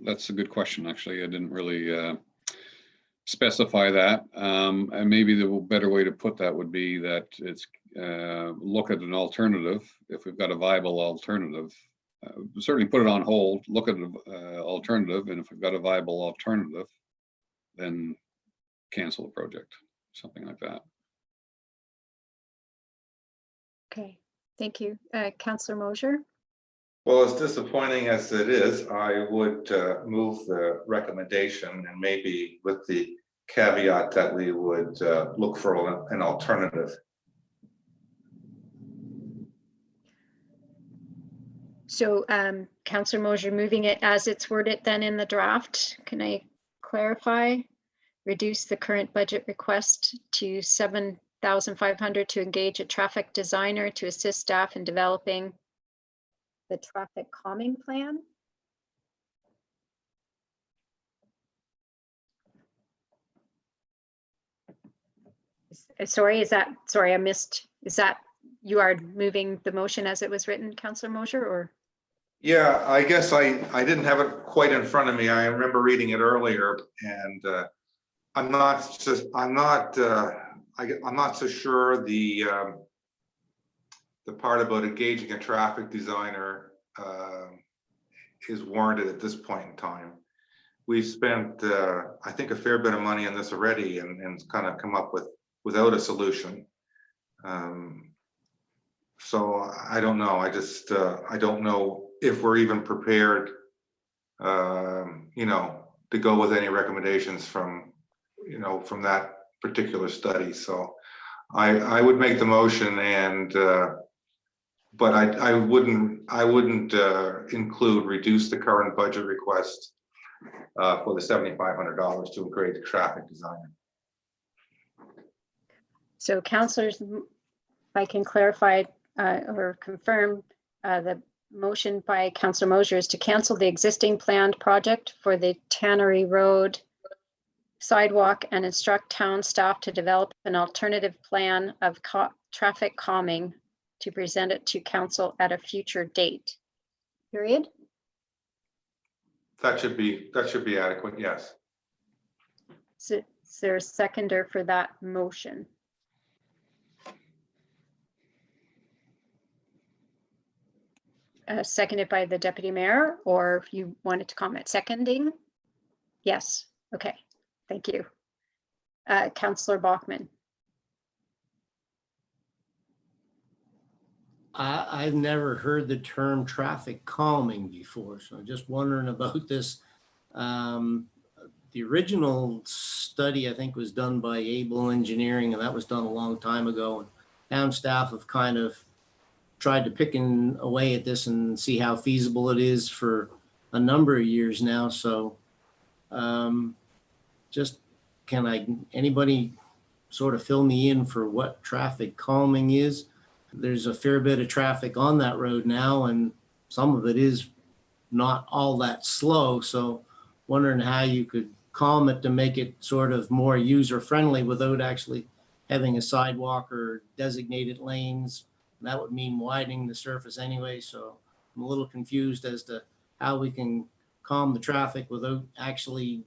that's a good question, actually. I didn't really specify that. And maybe the better way to put that would be that it's look at an alternative. If we've got a viable alternative, certainly put it on hold, look at an alternative, and if we've got a viable alternative, then cancel the project, something like that. Okay, thank you. Councillor Mosier? Well, as disappointing as it is, I would move the recommendation, and maybe with the caveat that we would look for an alternative. So Councillor Mosier moving it as it's worded then in the draft. Can I clarify? Reduce the current budget request to $7,500 to engage a traffic designer to assist staff in developing the traffic calming plan. Sorry, I missed, is that, you are moving the motion as it was written, Councillor Mosier, or? Yeah, I guess I didn't have it quite in front of me. I remember reading it earlier, and I'm not so sure the part about engaging a traffic designer is warranted at this point in time. We've spent, I think, a fair bit of money on this already, and kind of come up without a solution. So I don't know. I don't know if we're even prepared, you know, to go with any recommendations from, you know, from that particular study. So I would make the motion, and but I wouldn't include reduce the current budget request for the $7,500 to engage the traffic designer. So councillors, if I can clarify or confirm, the motion by Councillor Mosier is to cancel the existing planned project for the Tannery Road sidewalk and instruct town staff to develop an alternative plan of traffic calming to present it to council at a future date. Period. That should be adequate. Yes. So, is there a seconder for that motion? Seconded by the deputy mayor, or if you wanted to comment, seconding? Yes. Okay. Thank you. Councillor Bachmann. I've never heard the term traffic calming before, so I'm just wondering about this. The original study, I think, was done by Able Engineering, and that was done a long time ago. And town staff have kind of tried to pick away at this and see how feasible it is for a number of years now. So just anybody sort of fill me in for what traffic calming is? there's a fair bit of traffic on that road now, and some of it is not all that slow. So wondering how you could calm it to make it sort of more user-friendly without actually having a sidewalk or designated lanes. That would mean widening the surface anyway. So I'm a little confused as to how we can calm the traffic without actually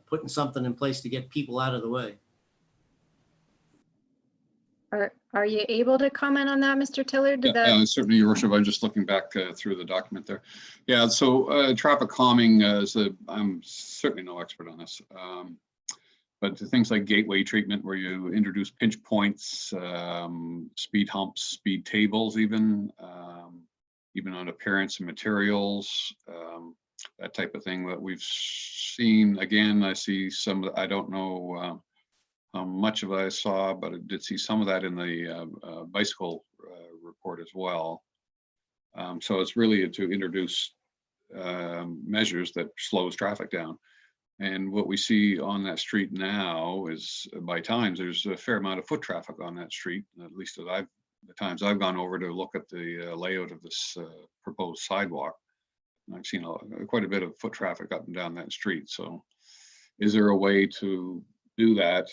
putting something in place to get people out of the way. Are you able to comment on that, Mr. Tiller? Did that? Certainly, Your Worship. I'm just looking back through the document there. Yeah, so traffic calming I'm certainly no expert on this. But things like gateway treatment, where you introduce pinch points, speed humps, speed tables, even on appearance and materials, that type of thing that we've seen. Again, I see some, I don't know how much of it I saw, but I did see some of that in the bicycle report as well. So it's really to introduce measures that slows traffic down. And what we see on that street now is, by times, there's a fair amount of foot traffic on that street, at least the times I've gone over to look at the layout of this proposed sidewalk. And I've seen quite a bit of foot traffic up and down that street. So is there a way to do that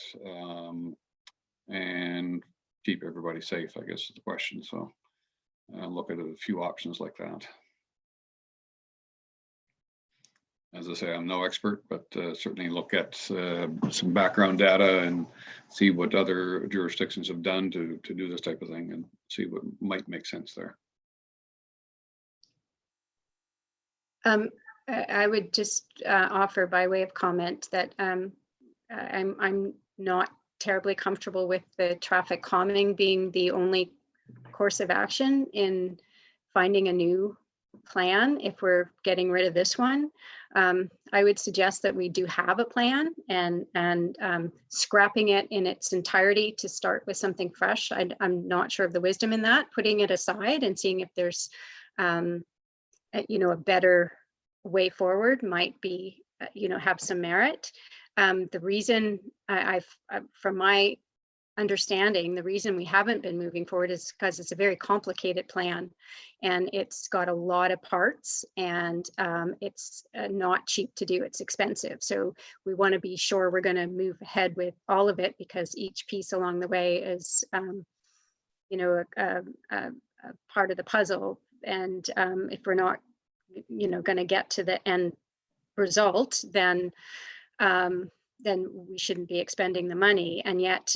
and keep everybody safe, I guess is the question. So look at a few options like that. As I say, I'm no expert, but certainly look at some background data and see what other jurisdictions have done to do this type of thing and see what might make sense there. I would just offer by way of comment that I'm not terribly comfortable with the traffic calming being the only course of action in finding a new plan if we're getting rid of this one. I would suggest that we do have a plan, and scrapping it in its entirety to start with something fresh. I'm not sure of the wisdom in that, putting it aside and seeing if there's a better way forward might be, have some merit. The reason from my understanding, the reason we haven't been moving forward is because it's a very complicated plan, and it's got a lot of parts, and it's not cheap to do. It's expensive. So we want to be sure we're going to move ahead with all of it, because each piece along the way is, a part of the puzzle. And if we're not, going to get to the end result, then we shouldn't be expending the money. And yet,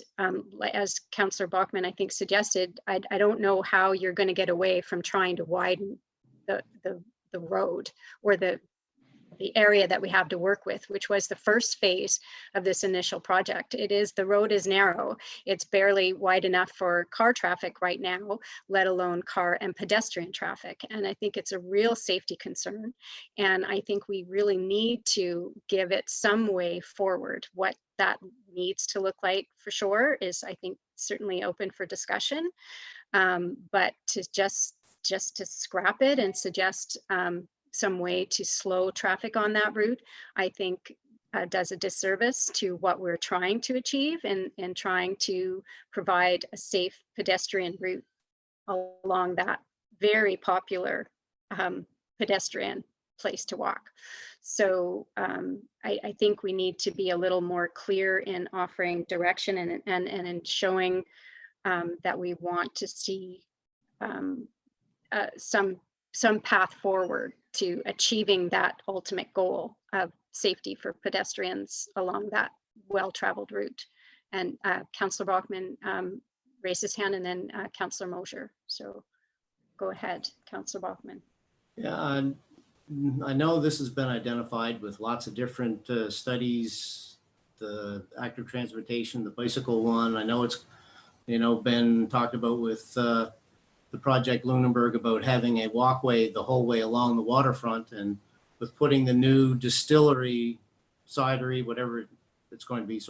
as Councillor Bachmann, I think, suggested, I don't know how you're going to get away from trying to widen the road or the area that we have to work with, which was the first phase of this initial project. The road is narrow. It's barely wide enough for car traffic right now, let alone car and pedestrian traffic. And I think it's a real safety concern. And I think we really need to give it some way forward. What that needs to look like, for sure, is, I think, certainly open for discussion. But to just to scrap it and suggest some way to slow traffic on that route, I think does a disservice to what we're trying to achieve and trying to provide a safe pedestrian route along that very popular pedestrian place to walk. So I think we need to be a little more clear in offering direction and in showing that we want to see some path forward to achieving that ultimate goal of safety for pedestrians along that well-traveled route. And Councillor Bachmann raised his hand, and then Councillor Mosher. So go ahead, Councillor Bachmann. Yeah, I know this has been identified with lots of different studies, the active transportation, the bicycle one. I know it's, been talked about with the project Lunenburg about having a walkway the whole way along the waterfront, and with putting the new distillery, cidery, whatever it's going to be,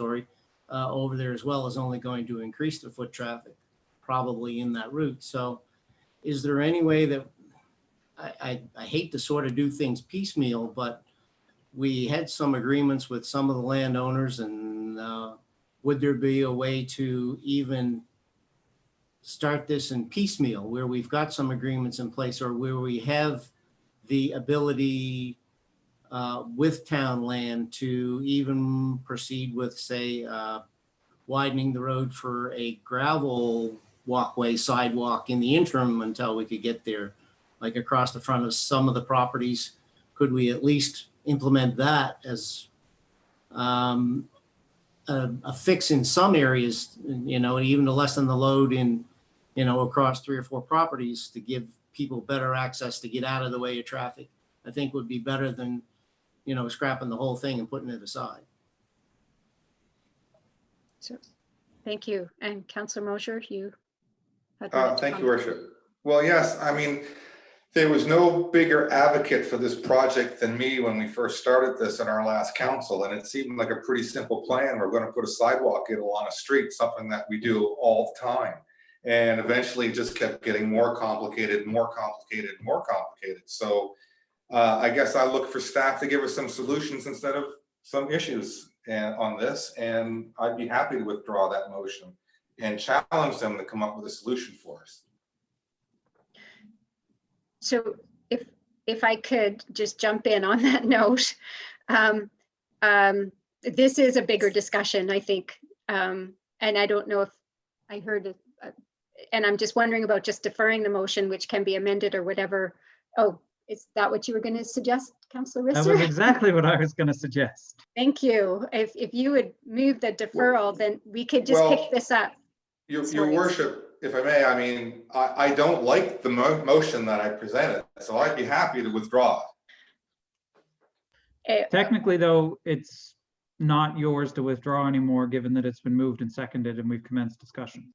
over there as well, is only going to increase the foot traffic probably in that route. So is there any way that, I hate to sort of do things piecemeal, but we had some agreements with some of the landowners, and would there be a way to even start this in piecemeal, where we've got some agreements in place, or where we have the ability with town land to even proceed with, say, widening the road for a gravel walkway, sidewalk in the interim until we could get there, like across the front of some of the properties. Could we at least implement that as a fix in some areas, even to lessen the load in, across 3 or 4 properties, to give people better access to get out of the way of traffic, I think would be better than, scrapping the whole thing and putting it aside. So, thank you. And Councillor Mosher, you had Thank you, Worship. Well, yes, I mean, there was no bigger advocate for this project than me when we first started this in our last council, and it seemed like a pretty simple plan. We're going to put a sidewalk in along a street, something that we do all the time. And eventually it just kept getting more complicated, more complicated, more complicated. So I guess I look for staff to give us some solutions instead of some issues on this, and I'd be happy to withdraw that motion and challenge them to come up with a solution for us. So if I could just jump in on that note, this is a bigger discussion, I think, and I don't know if I heard it, and I'm just wondering about just deferring the motion, which can be amended or whatever. Oh, is that what you were going to suggest, Councillor Risser? That was exactly what I was going to suggest. Thank you. If you would move the deferral, then we could just pick this up. Your Worship, if I may, I mean, I don't like the motion that I presented, so I'd be happy to withdraw it. Technically, though, it's not yours to withdraw anymore, given that it's been moved and seconded and we've commenced discussion.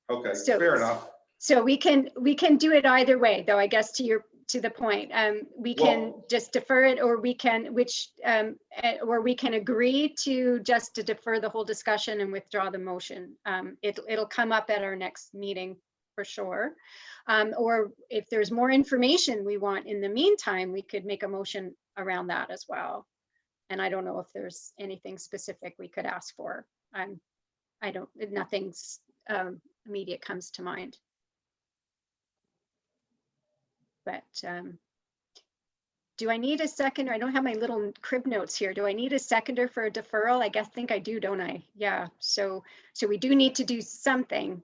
Okay, So, fair enough. So we can do it either way, though, I guess, to the point. We can just defer it, or we can agree to just to defer the whole discussion and withdraw the motion. It'll come up at our next meeting for sure. Or if there's more information we want in the meantime, we could make a motion around that as well. And I don't know if there's anything specific we could ask for. Nothing's immediate comes to mind. But do I need a seconder? I don't have my little crib notes here. Do I need a seconder for a deferral? I think I do, don't I? Yeah. So we do need to do something,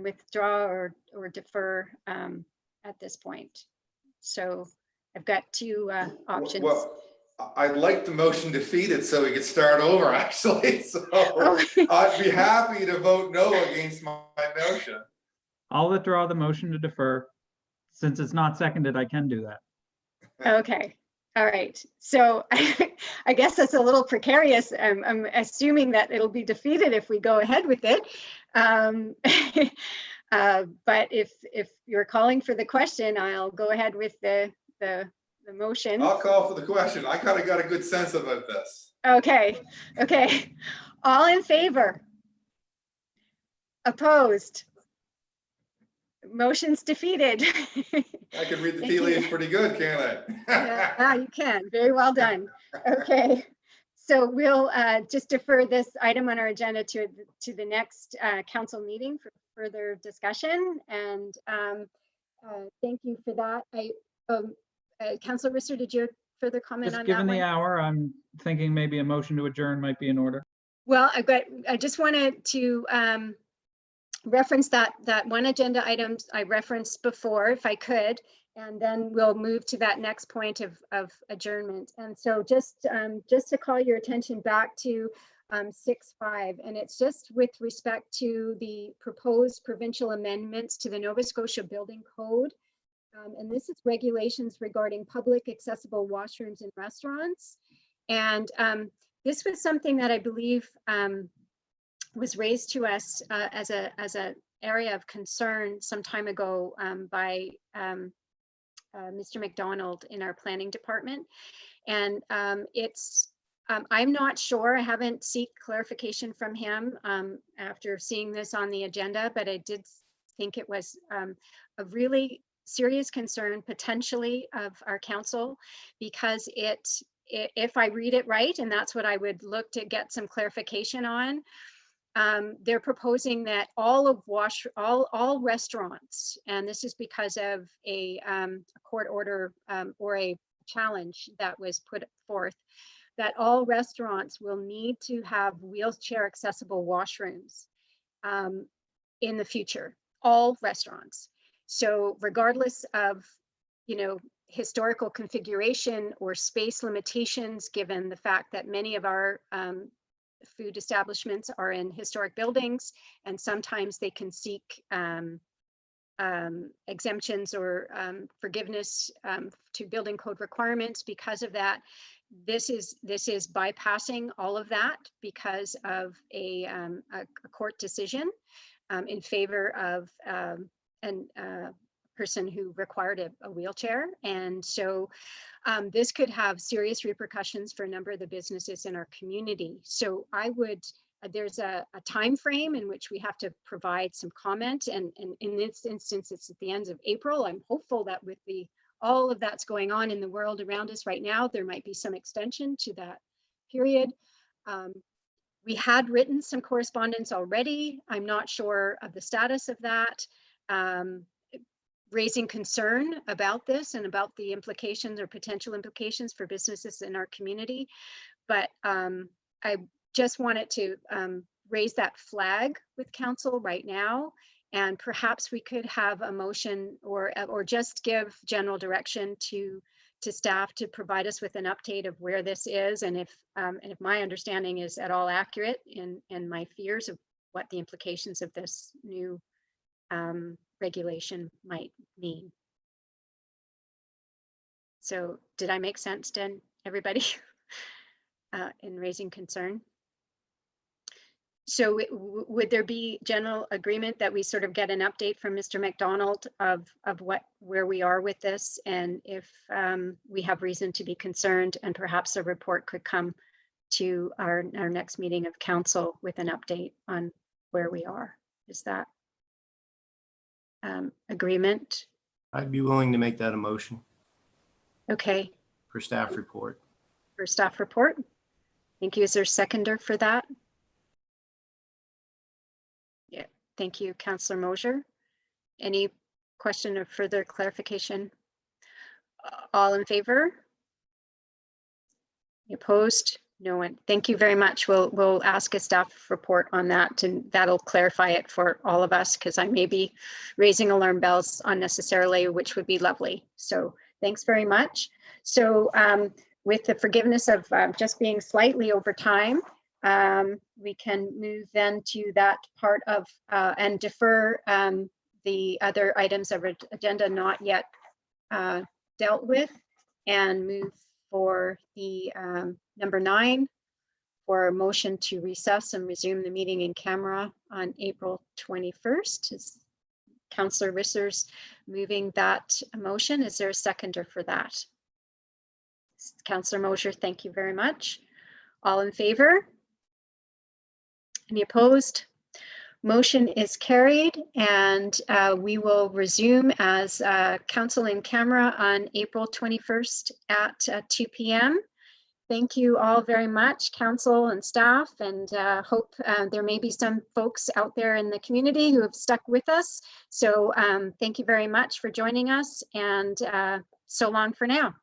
withdraw or defer at this point. So I've got 2 options. Well, I'd like the motion defeated so we could start over, actually. So I'd be happy to vote no against my motion. I'll withdraw the motion to defer. Since it's not seconded, I can do that. Okay. All right. So I guess that's a little precarious. I'm assuming that it'll be defeated if we go ahead with it. But if you're calling for the question, I'll go ahead with the motion. I'll call for the question. I kind of got a good sense about this. Okay. Okay. All in favor? Opposed? Motion's defeated. I can read the tea leaves pretty good, can't I? Yeah, you can. Very well done. Okay. So we'll just defer this item on our agenda to the next council meeting for further discussion. And thank you for that. Councillor Risser, did you have further comment on that? Just given the hour, I'm thinking maybe a motion to adjourn might be in order. Well, I just wanted to reference that one agenda item I referenced before, if I could, and then we'll move to that next point of adjournment. And so just to call your attention back to 6.5, and it's just with respect to the proposed provincial amendments to the Nova Scotia Building Code. And this is regulations regarding public accessible washrooms in restaurants. And this was something that I believe was raised to us as a area of concern some time ago by Mr. McDonald in our planning department. And I'm not sure, I haven't sought clarification from him after seeing this on the agenda, but I did think it was a really serious concern potentially of our council, because if I read it right, and that's what I would look to get some clarification on, they're proposing that all restaurants, and this is because of a court order or a challenge that was put forth, that all restaurants will need to have wheelchair accessible washrooms in the future, all restaurants. So regardless of, historical configuration or space limitations, given the fact that many of our food establishments are in historic buildings, and sometimes they can seek exemptions or forgiveness to building code requirements because of that. This is bypassing all of that because of a court decision in favor of a person who required a wheelchair. And so this could have serious repercussions for a number of the businesses in our community. So there's a time frame in which we have to provide some comment. And in this instance, it's at the end of April. I'm hopeful that with all of that's going on in the world around us right now, there might be some extension to that period. We had written some correspondence already. I'm not sure of the status of that. Raising concern about this and about the implications or potential implications for businesses in our community. But I just wanted to raise that flag with council right now. And perhaps we could have a motion or just give general direction to staff to provide us with an update of where this is. And if my understanding is at all accurate in my fears of what the implications of this new regulation might mean. So did I make sense to everybody in raising concern? So would there be general agreement that we sort of get an update from Mr. McDonald of where we are with this, and if we have reason to be concerned, and perhaps a report could come to our next meeting of council with an update on where we are? Is that agreement? I'd be willing to make that a motion Okay. for staff report. For staff report. Thank you. Is there a seconder for that? Yeah. Thank you, Councillor Mosier. Any question or further clarification? All in favor? Opposed? No one. Thank you very much. We'll ask a staff report on that, and that'll clarify it for all of us, because I may be raising alarm bells unnecessarily, which would be lovely. So thanks very much. So with the forgiveness of just being slightly over time, we can move then to that part of and defer the other items of agenda not yet dealt with, and move for the number 9 for a motion to recess and resume the meeting in camera on April 21st. Is Councillor Rissers moving that motion? Is there a seconder for that? Councillor Mosier, thank you very much. All in favor? Any opposed? Motion is carried, and we will resume as council in camera on April 21st at 2 p.m. Thank you all very much, council and staff, and hope there may be some folks out there in the community who have stuck with us. So thank you very much for joining us, and so long for now.